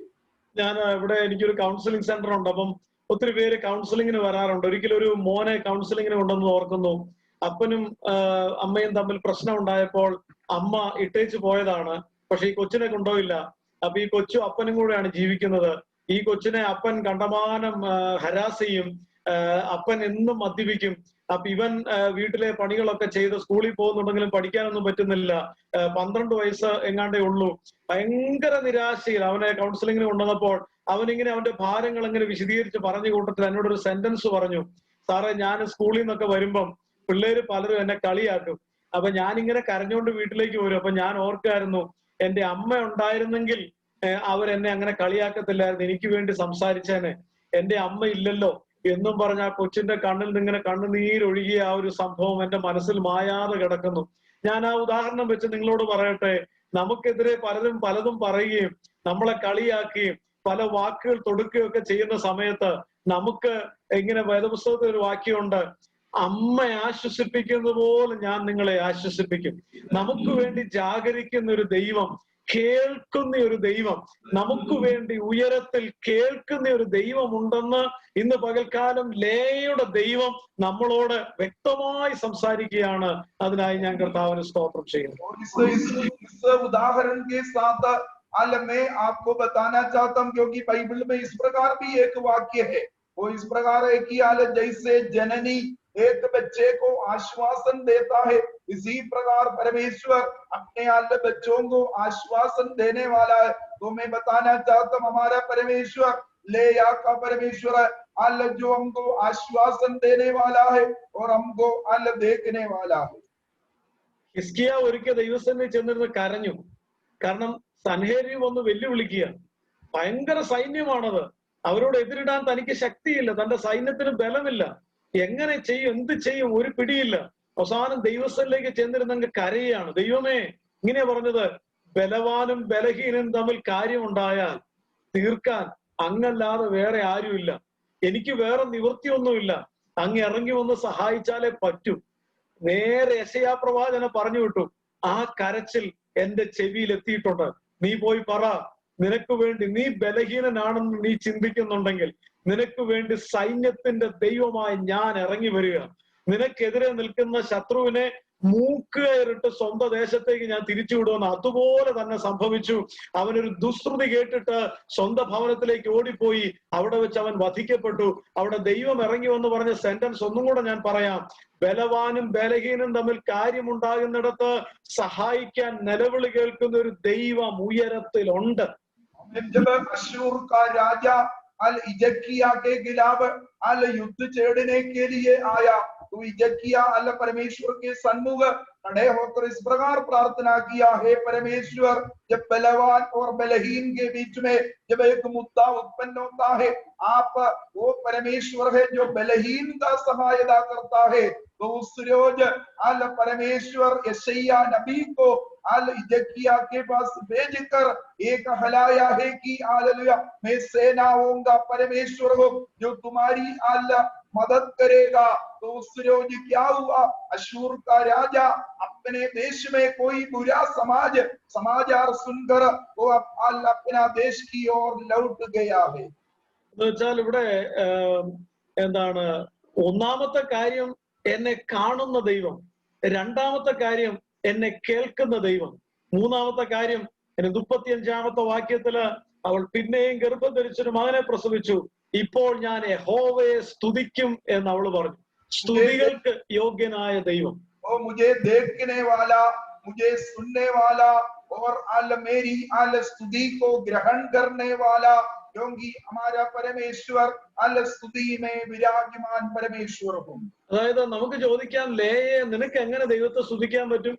ഞാൻ ഇവിടെ എനിക്കൊരു കൗൺസിലിംഗ് സെന്റർ ഉണ്ട്. അപ്പം ഒത്തിരി പേര് കൗൺസിലിങ്ങിന് വരാറുണ്ട്. ഒരിക്കലും ഒരു മോനെ കൗൺസിലിങ്ങിന് കൊണ്ടെന്ന് ഓർക്കുന്നു. അപ്പനും അമ്മയും തമ്മിൽ പ്രശ്നം ഉണ്ടായപ്പോൾ അമ്മ ഇട്ടേച്ച് പോയതാണ്. പക്ഷെ ഈ കൊച്ചിനെ കൊണ്ടുപോയില്ല. അപ്പൊ ഈ കൊച്ചും അപ്പനും കൂടെയാണ് ജീവിക്കുന്നത്. ഈ കൊച്ചിനെ അപ്പൻ കണ്ടമാനം ഹരാസ് ചെയ്യും. അപ്പൻ എന്നും മദ്യപിക്കും. അപ്പൊ ഇവൻ വീട്ടിലെ പണികളൊക്കെ ചെയ്ത് സ്കൂളിൽ പോകുന്നുണ്ടെങ്കിലും പഠിക്കാനൊന്നും പറ്റുന്നില്ല. 12 വയസ്സ് എങ്ങാണ്ടേ ഉള്ളൂ. ഭയങ്കര നിരാശയിൽ അവനെ കൗൺസിലിങ്ങിന് കൊണ്ടുവന്നപ്പോൾ അവനിങ്ങനെ അവന്റെ ഭാരങ്ങൾ എങ്ങനെ വിശദീകരിച്ച് പറഞ്ഞു കൂട്ടത്തിൽ എന്നോടൊരു സെന്റൻസ് പറഞ്ഞു. സാറേ, ഞാൻ സ്കൂളിൽ നിന്നൊക്കെ വരുമ്പം പിള്ളേര് പലരും എന്നെ കളിയാക്കും. അപ്പൊ ഞാനിങ്ങനെ കരഞ്ഞുകൊണ്ട് വീട്ടിലേക്ക് വരും. അപ്പൊ ഞാൻ ഓർക്കായിരുന്നു, എന്റെ അമ്മ ഉണ്ടായിരുന്നെങ്കിൽ അവരെന്നെ അങ്ങനെ കളിയാക്കത്തില്ലായിരുന്നു, എനിക്ക് വേണ്ടി സംസാരിച്ചേനെ. എന്റെ അമ്മ ഇല്ലല്ലോ എന്നും പറഞ്ഞ ആ കൊച്ചിന്റെ കണ്ണിൽ നിന്ന് ഇങ്ങനെ കണ്ണുനീരൊഴുകിയ ആ ഒരു സംഭവം എന്റെ മനസ്സിൽ മായാതെ കിടക്കുന്നു. ഞാൻ ആ ഉദാഹരണം വെച്ച് നിങ്ങളോട് പറയട്ടെ, നമുക്കെതിരെ പലതും പറയുകയും നമ്മളെ കളിയാക്കുകയും പല വാക്കുകൾ തൊടുക്കുകയും ഒക്കെ ചെയ്യുന്ന സമയത്ത് നമുക്ക് ഇങ്ങനെ വേദപുസ്തകത്തിൽ ഒരു വാക്യമുണ്ട്, അമ്മ ആശ്വസിപ്പിക്കുന്നത് പോലെ ഞാൻ നിങ്ങളെ ആശ്വസിപ്പിക്കും. നമുക്ക് വേണ്ടി ജാഗരിക്കുന്ന ഒരു ദൈവം, കേൾക്കുന്ന ഒരു ദൈവം, നമുക്ക് വേണ്ടി ഉയരത്തിൽ കേൾക്കുന്ന ഒരു ദൈവം ഉണ്ടെന്ന് ഇന്ന് പകൽക്കാലം ലേയുടെ ദൈവം നമ്മളോട് വ്യക്തമായി സംസാരിക്കുകയാണ്. അതിനായി ഞാൻ കർത്താവിന് സ്തോത്രം ചെയ്യുന്നു. उदाहरण के साथ आल मैं आपको बताना चाहता हूं, क्योंकि बाइबल में इस प्रकार भी एक वाक्य है, वो इस प्रकार है कि आल जैसे जननी एक बच्चे को आश्वासन देता है, इसी प्रकार परमेश्वर अपने आल बच्चों को आश्वासन देने वाला है। तो मैं बताना चाहता हूं, हमारा परमेश्वर लेया का परमेश्वर आल जो हमको आश्वासन देने वाला है और हमको आल देखने वाला है। ഹിസ്കിയ ഒരിക്കൽ ദൈവസന്നിധിയിൽ ചെന്നിരുന്ന് കരഞ്ഞു. കാരണം സൻഹേരീബ് വന്ന് വെല്ലുവിളിക്കുക. ഭയങ്കര സൈന്യമാണത്. അവരോട് എതിരിടാൻ തനിക്ക് ശക്തിയില്ല, തന്റെ സൈന്യത്തിന് ബലമില്ല. എങ്ങനെ ചെയ്യും, എന്ത് ചെയ്യും, ഒരു പിടിയില്ല. അവസാനം ദൈവസ്ഥലിലേക്ക് ചെന്നിരുന്നെങ്കിൽ കരയുകയാണ്. ദൈവമേ, ഇങ്ങനെയാ പറഞ്ഞത്, ബലവാനും ബലഹീനും തമ്മിൽ കാര്യമുണ്ടായാൽ തീർക്കാൻ അങ്ങല്ലാതെ വേറെ ആരുമില്ല. എനിക്ക് വേറെ നിവൃത്തിയൊന്നുമില്ല. അങ്ങ് ഇറങ്ങി വന്ന് സഹായിച്ചാലേ പറ്റൂ. നേരെ യെശയ്യാ പ്രവാചകനെ പറഞ്ഞു വിട്ടു. ആ കരച്ചിൽ എന്റെ ചെവിയിൽ എത്തിയിട്ടുണ്ട്. നീ പോയി പറ, നിനക്ക് വേണ്ടി, നീ ബലഹീനനാണെന്ന് നീ ചിന്തിക്കുന്നുണ്ടെങ്കിൽ നിനക്ക് വേണ്ടി സൈന്യത്തിന്റെ ദൈവമായി ഞാൻ ഇറങ്ങി വരിക. നിനക്കെതിരെ നിൽക്കുന്ന ശത്രുവിനെ മൂക്കുകയറിട്ട് സ്വന്തം ദേശത്തേക്ക് ഞാൻ തിരിച്ചുവിടുമെന്ന്. അതുപോലെ തന്നെ സംഭവിച്ചു. അവനൊരു ദുശ്രുതി കേട്ടിട്ട് സ്വന്തം ഭവനത്തിലേക്ക് ഓടിപ്പോയി. അവിടെ വെച്ച് അവൻ വധിക്കപ്പെട്ടു. അവിടെ ദൈവം ഇറങ്ങി വന്ന് പറഞ്ഞ സെന്റൻസ് ഒന്നും കൂടെ ഞാൻ പറയാം. ബലവാനും ബലഹീനും തമ്മിൽ കാര്യമുണ്ടാകുന്നിടത്ത് സഹായിക്കാൻ നിലവിളി കേൾക്കുന്ന ഒരു ദൈവം ഉയരത്തിലുണ്ട്. अल हिजकिया के खिलाफ अल युद्ध छेड़ने के लिए आया, तो हिजकिया अल परमेश्वर के सन्मुख खड़े होकर इस प्रकार प्रार्थना किया, हे परमेश्वर, जब बलवान और बलहीन के बीच में जब एक मुद्दा उत्पन्न होता है, आप वो परमेश्वर है जो बलहीन का सहायता करता है। तो उस रोज अल परमेश्वर यशायाह नबी को अल हिजकिया के पास भेजकर एक हलाया है कि हालेलुया, मैं सेनाओं का परमेश्वर हूं जो तुम्हारी अल मदद करेगा। तो उस रोज क्या हुआ? अशूर का राजा अपने देश में कोई बुरा समाचार सुनकर वो अपना देश की ओर लौट गया है। എന്നുവെച്ചാൽ ഇവിടെ എന്താണ്, ഒന്നാമത്തെ കാര്യം എന്നെ കാണുന്ന ദൈവം, രണ്ടാമത്തെ കാര്യം എന്നെ കേൾക്കുന്ന ദൈവം, മൂന്നാമത്തെ കാര്യം 35 വാക്യത്തില് അവൾ പിന്നെയും ഗർഭം ധരിച്ചൊരു മകനെ പ്രസവിച്ചു, ഇപ്പോൾ ഞാൻ യഹോവയെ സ്തുതിക്കും എന്ന് അവൾ പറഞ്ഞു. സ്തുതികൾക്ക് യോഗ്യനായ ദൈവം. ओ मुझे देखने वाला, मुझे सुनने वाला और आल मेरी आल स्तुति को ग्रहण करने वाला क्योंकि हमारा परमेश्वर अल स्तुति में विराजमान परमेश्वर हूँ। അതായത് നമുക്ക് ചോദിക്കാം, ലേയെ നിനക്ക് എങ്ങനെ ദൈവത്തെ സ്തുതിക്കാൻ പറ്റും?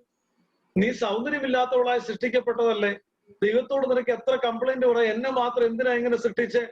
നീ സൗന്ദര്യമില്ലാത്തവളായി സൃഷ്ടിക്കപ്പെട്ടതല്ലേ? ദൈവത്തോട് നിനക്ക് എത്ര കംപ്ലൈന്റ് പറയാം? എന്നെ മാത്രം എന്തിനാ ഇങ്ങനെ സൃഷ്ടിച്ച്?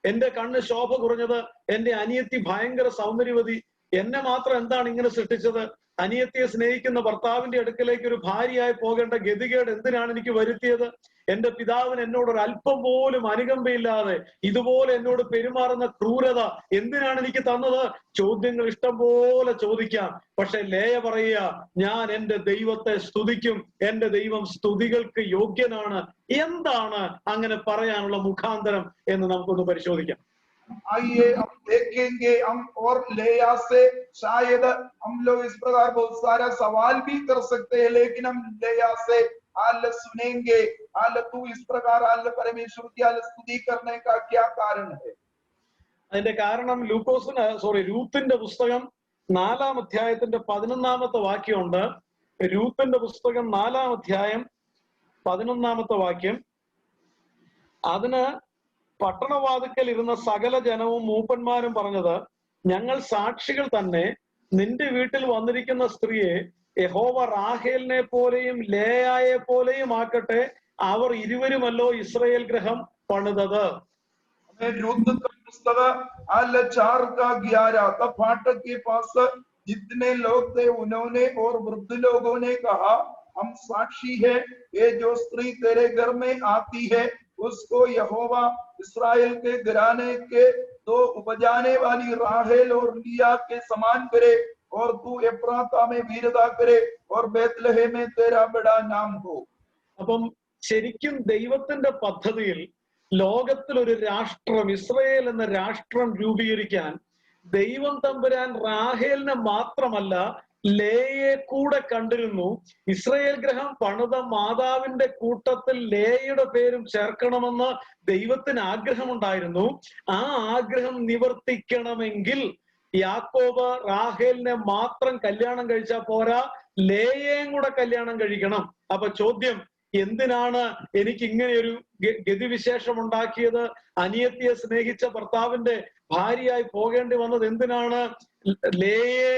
എന്റെ കണ്ണ് ശോഭ കുറഞ്ഞത്, എന്റെ അനിയത്തി ഭയങ്കര സൗന്ദര്യവതി, എന്നെ മാത്രം എന്താണ് ഇങ്ങനെ സൃഷ്ടിച്ചത്? അനിയത്തിയെ സ്നേഹിക്കുന്ന ഭർത്താവിന്റെ അടുക്കലേക്ക് ഒരു ഭാര്യയായി പോകേണ്ട ഗതികേട് എന്തിനാണ് എനിക്ക് വരുത്തിയത്? എന്റെ പിതാവിന് എന്നോട് ഒരു അല്പം പോലും അനുകമ്പയില്ലാതെ ഇതുപോലെ എന്നോട് പെരുമാറുന്ന ക്രൂരത എന്തിനാണ് എനിക്ക് തന്നത്? ചോദ്യങ്ങൾ ഇഷ്ടം പോലെ ചോദിക്കാം. പക്ഷെ ലേയ പറയുക, ഞാൻ എന്റെ ദൈവത്തെ സ്തുതിക്കും, എന്റെ ദൈവം സ്തുതികൾക്ക് യോഗ്യനാണ്. എന്താണ് അങ്ങനെ പറയാനുള്ള മുഖാന്തരം എന്ന് നമുക്കൊന്ന് പരിശോധിക്കാം. आइए हम देखेंगे, हम और लेया से शायद हम लोग इस प्रकार बहुत सारा सवाल भी कर सकते हैं, लेकिन हम लेया से हाल सुनेंगे, हाल तू इस प्रकार हाल परमेश्वर की हाल स्तुति करने का क्या कारण है? അതിന്റെ കാരണം രൂത്തിന്റെ പുസ്തകം 4-ാം അധ്യായത്തിന്റെ 11-ാമത്തെ വാക്യമുണ്ട്. രൂത്തിന്റെ പുസ്തകം 4-ാം അധ്യായം 11-ാമത്തെ വാക്യം. അതിന് പട്ടണവാതിക്കൽ ഇരുന്ന സകല ജനവും മൂപ്പന്മാരും പറഞ്ഞത്, ഞങ്ങൾ സാക്ഷികൾ തന്നെ. നിന്റെ വീട്ടിൽ വന്നിരിക്കുന്ന സ്ത്രീയെ യഹോവ റാഹേലിനെ പോലെയും ലേയായെ പോലെയും ആക്കട്ടെ. അവർ ഇരുവരുമല്ലോ ഇസ്രായേൽ ഗൃഹം പണിതത്. पुस्तक हाल 4:11 तब फाटक के पास जितने लोग थे उन्होंने और वृद्ध लोगों ने कहा, हम साक्षी है, ये जो स्त्री तेरे घर में आती है उसको यहोवा इस्राएल के घराने के दो उपजाने वाली राहेल और लिया के समान करे, और तू एफ्राता में वीरता करे, और बेतलहम में तेरा बड़ा नाम हो. അപ്പം ശരിക്കും ദൈവത്തിന്റെ പദ്ധതിയിൽ ലോകത്തിൽ ഒരു രാഷ്ട്രം, ഇസ്രായേൽ എന്ന രാഷ്ട്രം രൂപീകരിക്കാൻ ദൈവം തമ്പുരാൻ റാഹേലിനെ മാത്രമല്ല ലേയെ കൂടെ കണ്ടിരുന്നു. ഇസ്രായേൽ ഗ്രഹം പണിത മാതാവിന്റെ കൂട്ടത്തിൽ ലേയുടെ പേരും ചേർക്കണമെന്ന് ദൈവത്തിന് ആഗ്രഹമുണ്ടായിരുന്നു. ആ ആഗ്രഹം നിവർത്തിക്കണമെങ്കിൽ യാക്കോബ് റാഹേലിനെ മാത്രം കല്യാണം കഴിച്ചാൽ പോരാ, ലേയെയും കൂടെ കല്യാണം കഴിക്കണം. അപ്പൊ ചോദ്യം, എന്തിനാണ് എനിക്ക് ഇങ്ങനെ ഒരു ഗതിവിശേഷം ഉണ്ടാക്കിയത്? അനിയത്തിയെ സ്നേഹിച്ച ഭർത്താവിന്റെ ഭാര്യയായി പോകേണ്ടി വന്നത് എന്തിനാണ്? ലേയെ,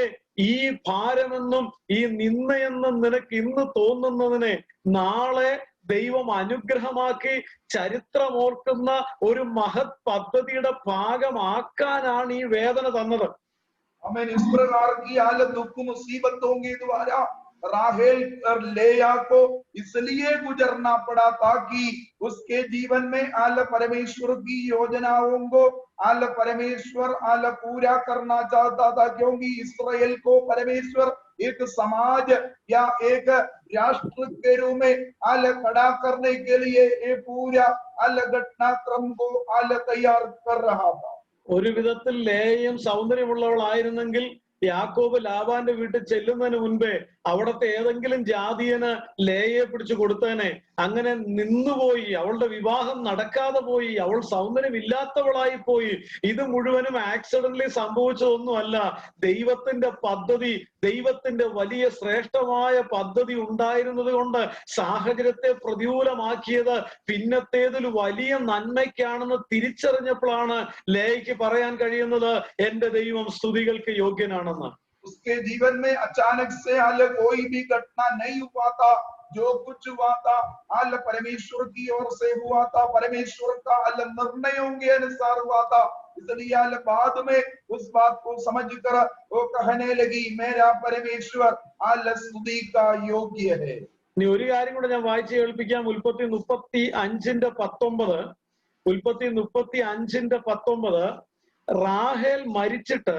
ഈ ഭാരമെന്നും ഈ നിന്ദയെന്നും നിനക്ക് ഇന്ന് തോന്നുന്നതിനെ നാളെ ദൈവം അനുഗ്രഹമാക്കി ചരിത്രമോർക്കുന്ന ഒരു മഹത് പദ്ധതിയുടെ ഭാഗമാക്കാനാണ് ഈ വേദന തന്നത്. हमें इस प्रकार की हालत दुख मुसीबतों के द्वारा राहेल और लेया को इसलिए गुजरना पड़ा ताकि उसके जीवन में आल परमेश्वर की योजनाओं को आल परमेश्वर आल पूरा करना चाहता था, क्योंकि इस्राएल को परमेश्वर एक समाज या एक राष्ट्र के रूप में आल खड़ा करने के लिए ये पूरा आल घटनाक्रम को आल तैयार कर रहा था. ഒരു വിധത്തിൽ ലേയും സൗന്ദര്യമുള്ളവളായിരുന്നെങ്കിൽ യാക്കോബ് ലാബാന്റെ വീട്ടിൽ ചെല്ലുന്നതിന് മുൻപേ അവിടത്തെ ഏതെങ്കിലും ജാതിയന് ലേയെ പിടിച്ചു കൊടുത്തേനെ. അങ്ങനെ നിന്നുപോയി, അവളുടെ വിവാഹം നടക്കാതെ പോയി, അവൾ സൗന്ദര്യമില്ലാത്തവളായി പോയി. ഇത് മുഴുവനും ആക്സിഡന്റലി സംഭവിച്ചതൊന്നുമല്ല. ദൈവത്തിന്റെ പദ്ധതി, ദൈവത്തിന്റെ വലിയ ശ്രേഷ്ഠമായ പദ്ധതി ഉണ്ടായിരുന്നത് കൊണ്ട് സാഹചര്യത്തെ പ്രതികൂലമാക്കിയത് പിന്നത്തേതിൽ വലിയ നന്മയ്ക്കാണെന്ന് തിരിച്ചറിഞ്ഞപ്പോഴാണ് ലേയ്ക്ക് പറയാൻ കഴിയുന്നത്, എന്റെ ദൈവം സ്തുതികൾക്ക് യോഗ്യനാണെന്ന്. उसके जीवन में अचानक से हाल कोई भी घटना नहीं हुआ था, जो कुछ हुआ था हाल परमेश्वर की ओर से हुआ था, परमेश्वर का हाल निर्णयों के अनुसार हुआ था. इसलिए हाल बाद में उस बात को समझकर वो कहने लगी, मेरा परमेश्वर हाल स्तुति का योग्य है. ഇനി ഒരു കാര്യം കൂടെ ഞാൻ വായിച്ച് കേൾപ്പിക്കാം. ഉൽപ്പത്തി 35:19. ഉൽപ്പത്തി 35:19 റാഹേൽ മരിച്ചിട്ട്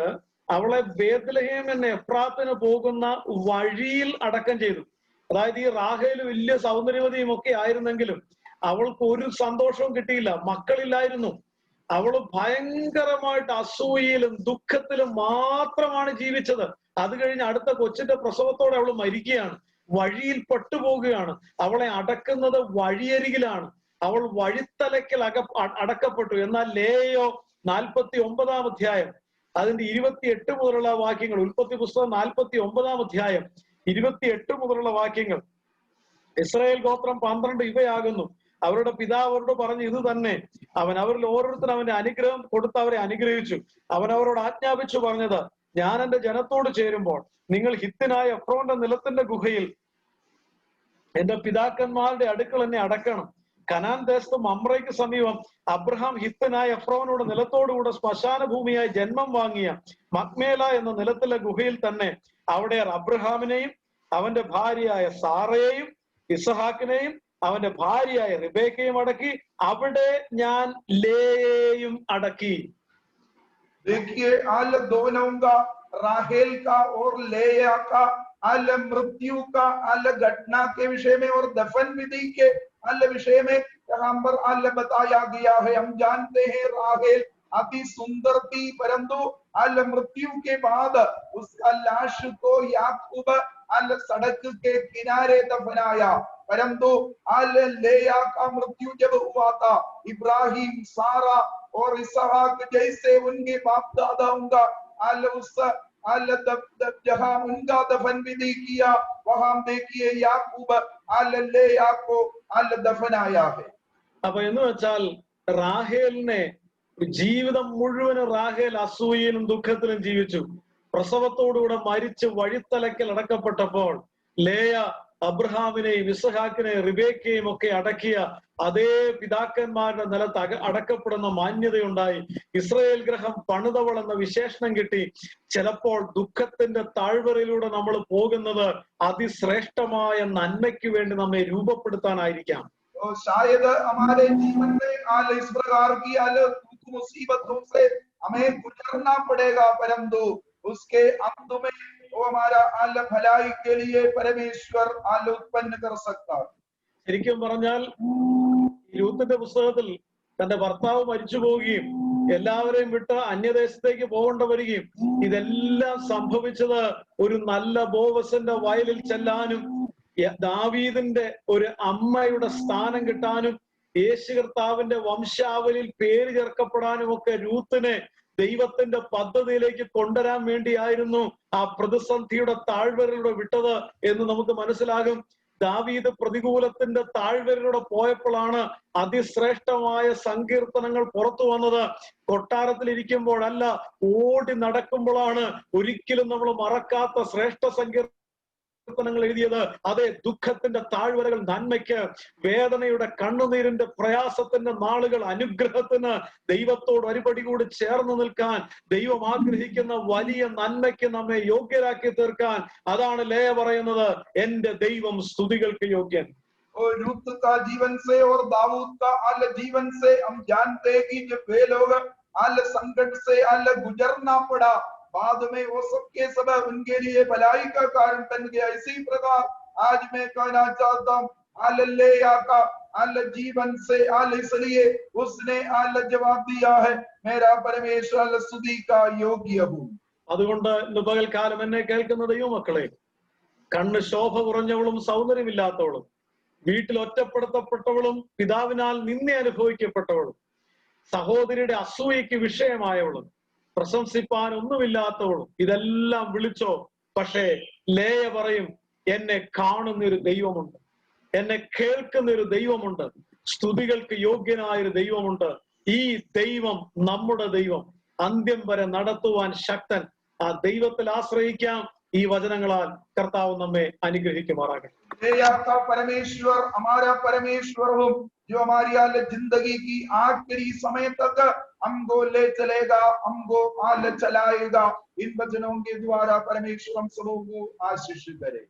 അവളെ ബേത്ലഹേം എന്ന എഫ്രാത്തിന് പോകുന്ന വഴിയിൽ അടക്കം ചെയ്തു. അതായത് ഈ റാഹേൽ വലിയ സൗന്ദര്യവതിയും ഒക്കെ ആയിരുന്നെങ്കിലും അവൾക്ക് ഒരു സന്തോഷവും കിട്ടിയില്ല, മക്കളില്ലായിരുന്നു. അവള് ഭയങ്കരമായിട്ട് അസൂയയിലും ദുഃഖത്തിലും മാത്രമാണ് ജീവിച്ചത്. അത് കഴിഞ്ഞ് അടുത്ത കൊച്ചിന്റെ പ്രസവത്തോടെ അവൾ മരിക്കുകയാണ്, വഴിയിൽ പെട്ടുപോകുകയാണ്. അവളെ അടക്കുന്നത് വഴിയരികിലാണ്. അവൾ വഴിത്തലയ്ക്കൽ അടക്കപ്പെട്ടു. എന്നാൽ ലേയോ 49-ാം അധ്യായം അതിന്റെ 28 മുതലുള്ള വാക്യങ്ങൾ, ഉൽപ്പത്തി പുസ്തകം 49-ാം അധ്യായം 28 മുതലുള്ള വാക്യങ്ങൾ, ഇസ്രായേൽ ഗോത്രം 12 ഇവയാകുന്നു. അവരുടെ പിതാവ് അവരോട് പറഞ്ഞു ഇത് തന്നെ. അവൻ അവരിൽ ഓരോരുത്തരും അവന്റെ അനുഗ്രഹം കൊടുത്ത് അവരെ അനുഗ്രഹിച്ചു. അവൻ അവരോട് ആജ്ഞാപിച്ചു പറഞ്ഞത്, ഞാൻ എന്റെ ജനത്തോട് ചേരുമ്പോൾ നിങ്ങൾ ഹിത്തനായ എഫ്രോന്റെ നിലത്തിന്റെ ഗുഹയിൽ എന്റെ പിതാക്കന്മാരുടെ അടുക്കൽ എന്നെ അടക്കണം. കനാൻ ദേശത്ത് മമ്രയ്ക്ക് സമീപം അബ്രഹാം ഹിത്തനായ എഫ്രോനോട് നിലത്തോടുകൂടെ ശ്മശാന ഭൂമിയായി ജന്മം വാങ്ങിയ മക്മേല എന്ന നിലത്തിലെ ഗുഹയിൽ തന്നെ അവിടെ അബ്രഹാമിനെയും അവന്റെ ഭാര്യയായ സാറയെയും ഇസഹാക്കിനെയും അവന്റെ ഭാര്യയായ റിബേക്കയും അടക്കി. അവിടെ ഞാൻ ലേയെയും അടക്കി. देखिए आल दोनों का, राहेल का और लेया का आल मृत्यु का आल घटना के विषय में और दफन विधि के आल विषय में यहाँ पर आल बताया गया है। हम जानते हैं राहेल अति सुंदर थी, परंतु आल मृत्यु के बाद उसका लाश को याकूब आल सड़क के किनारे दफनाया। परंतु आल लेया का मृत्यु जब हुआ था, इब्राहिम, सारा और इसहाक जैसे उनके बाप दादाओं का आल उस आल जहां उनका दफन विधि किया, वहां देखिए याकूब आल लेया को आल दफनाया है। അപ്പൊ എന്ന് വെച്ചാൽ റാഹേലിനെ ജീവിതം മുഴുവനും റാഹേൽ അസൂയയിലും ദുഃഖത്തിലും ജീവിച്ചു. പ്രസവത്തോടുകൂടെ മരിച്ച് വഴിത്തലക്കൽ അടക്കപ്പെട്ടപ്പോൾ ലേയ അബ്രഹാമിനെയും ഇസഹാക്കിനെയും റിബേക്കയും ഒക്കെ അടക്കിയ അതേ പിതാക്കന്മാരുടെ നിലത്ത് അടക്കപ്പെടുന്ന മാന്യതയുണ്ടായി. ഇസ്രായേൽ ഗ്രഹം പണിതവൾ എന്ന വിശേഷണം കിട്ടി. ചിലപ്പോൾ ദുഃഖത്തിന്റെ താഴ്വരയിലൂടെ നമ്മൾ പോകുന്നത് അതിശ്രേഷ്ഠമായ നന്മയ്ക്ക് വേണ്ടി നമ്മെ രൂപപ്പെടുത്താനായിരിക്കാം. शायद हमारे जीवन में आल इस प्रकार की आल मुसीबतों से हमें गुजरना पड़ेगा, परंतु उसके अंत में वो हमारा आल भलाई के लिए परमेश्वर आल उत्पन्न कर सकता है। ശരിക്കും പറഞ്ഞാൽ രൂത്തിന്റെ പുസ്തകത്തിൽ തന്റെ ഭർത്താവ് മരിച്ചു പോവുകയും എല്ലാവരെയും വിട്ട് അന്യദേശത്തേക്ക് പോകേണ്ട വരികയും ഇതെല്ലാം സംഭവിച്ചത് ഒരു നല്ല ബോവസിന്റെ വയലിൽ ചെല്ലാനും ദാവീദിന്റെ ഒരു അമ്മയുടെ സ്ഥാനം കിട്ടാനും യേശു കർത്താവിന്റെ വംശാവലിയിൽ പേര് ചേർക്കപ്പെടാനും ഒക്കെ രൂത്തിനെ ദൈവത്തിന്റെ പദ്ധതിയിലേക്ക് കൊണ്ടുവരാൻ വേണ്ടിയായിരുന്നു ആ പ്രതിസന്ധിയുടെ താഴ്വരയിലൂടെ വിട്ടത് എന്ന് നമുക്ക് മനസ്സിലാകും. ദാവീദ് പ്രതികൂലത്തിന്റെ താഴ്വരയിലൂടെ പോയപ്പോഴാണ് അതിശ്രേഷ്ഠമായ സങ്കീർത്തനങ്ങൾ പുറത്തു വന്നത്. കൊട്ടാരത്തിൽ ഇരിക്കുമ്പോഴല്ല, ഓടി നടക്കുമ്പോഴാണ് ഒരിക്കലും നമ്മൾ മറക്കാത്ത ശ്രേഷ്ഠ സങ്കീർത്തനങ്ങൾ എഴുതിയത്. അതെ, ദുഃഖത്തിന്റെ താഴ്വരകൾ നന്മയ്ക്ക്, വേദനയുടെ കണ്ണുനീരിന്റെ പ്രയാസത്തിന്റെ നാളുകൾ അനുഗ്രഹത്തിന്, ദൈവത്തോട് ഒരുപടി കൂടി ചേർന്ന് നിൽക്കാൻ ദൈവം ആഗ്രഹിക്കുന്ന വലിയ നന്മയ്ക്ക് നമ്മെ യോഗ്യരാക്കി തീർക്കാൻ. അതാണ് ലേയ പറയുന്നത്, എന്റെ ദൈവം സ്തുതികൾക്ക് യോഗ്യൻ. और रूत का जीवन से और दाऊद का आल जीवन से हम जानते हैं कि जब वे लोग आल संकट से आल गुजरना पड़ा, बाद में वो सब के सब उनके लिए भलाई का कारण बन गया। इसी प्रकार आज मैं कहना चाहता हूँ, आल लेया का आल जीवन से आल इसलिए उसने आल जवाब दिया है, मेरा परमेश्वर स्तुति का योग्य हूँ। അതുകൊണ്ട് ഇന്ന് പകൽക്കാലം എന്നെ കേൾക്കുന്ന ദൈവമക്കളെ, കണ്ണ് ശോഭ കുറഞ്ഞവളും സൗന്ദര്യമില്ലാത്തവളും വീട്ടിൽ ഒറ്റപ്പെടുത്തപ്പെട്ടവളും പിതാവിനാൽ നിന്ദ അനുഭവിക്കപ്പെട്ടവളും സഹോദരിയുടെ അസൂയയ്ക്ക് വിഷയമായവളും പ്രശംസിപ്പാൻ ഒന്നുമില്ലാത്തവളും ഇതെല്ലാം വിളിച്ചോ. പക്ഷേ ലേയ പറയും, എന്നെ കാണുന്നൊരു ദൈവമുണ്ട്, എന്നെ കേൾക്കുന്നൊരു ദൈവമുണ്ട്, സ്തുതികൾക്ക് യോഗ്യനായൊരു ദൈവമുണ്ട്. ഈ ദൈവം നമ്മുടെ ദൈവം, അന്ത്യം വരെ നടത്തുവാൻ ശക്തൻ. ആ ദൈവത്തിൽ ആശ്രയിക്കാം. ഈ വചനങ്ങളാൽ കർത്താവ് നമ്മെ അനുഗ്രഹിക്കുമാറാകട്ടെ. का परमेश्वर हमारा परमेश्वर हो, जो हमारी आल जिंदगी की आखिरी समय तक हमको ले चलेगा, हमको आल चलाएगा। इन वचनों के द्वारा परमेश्वर हम सबों को आशीष करे।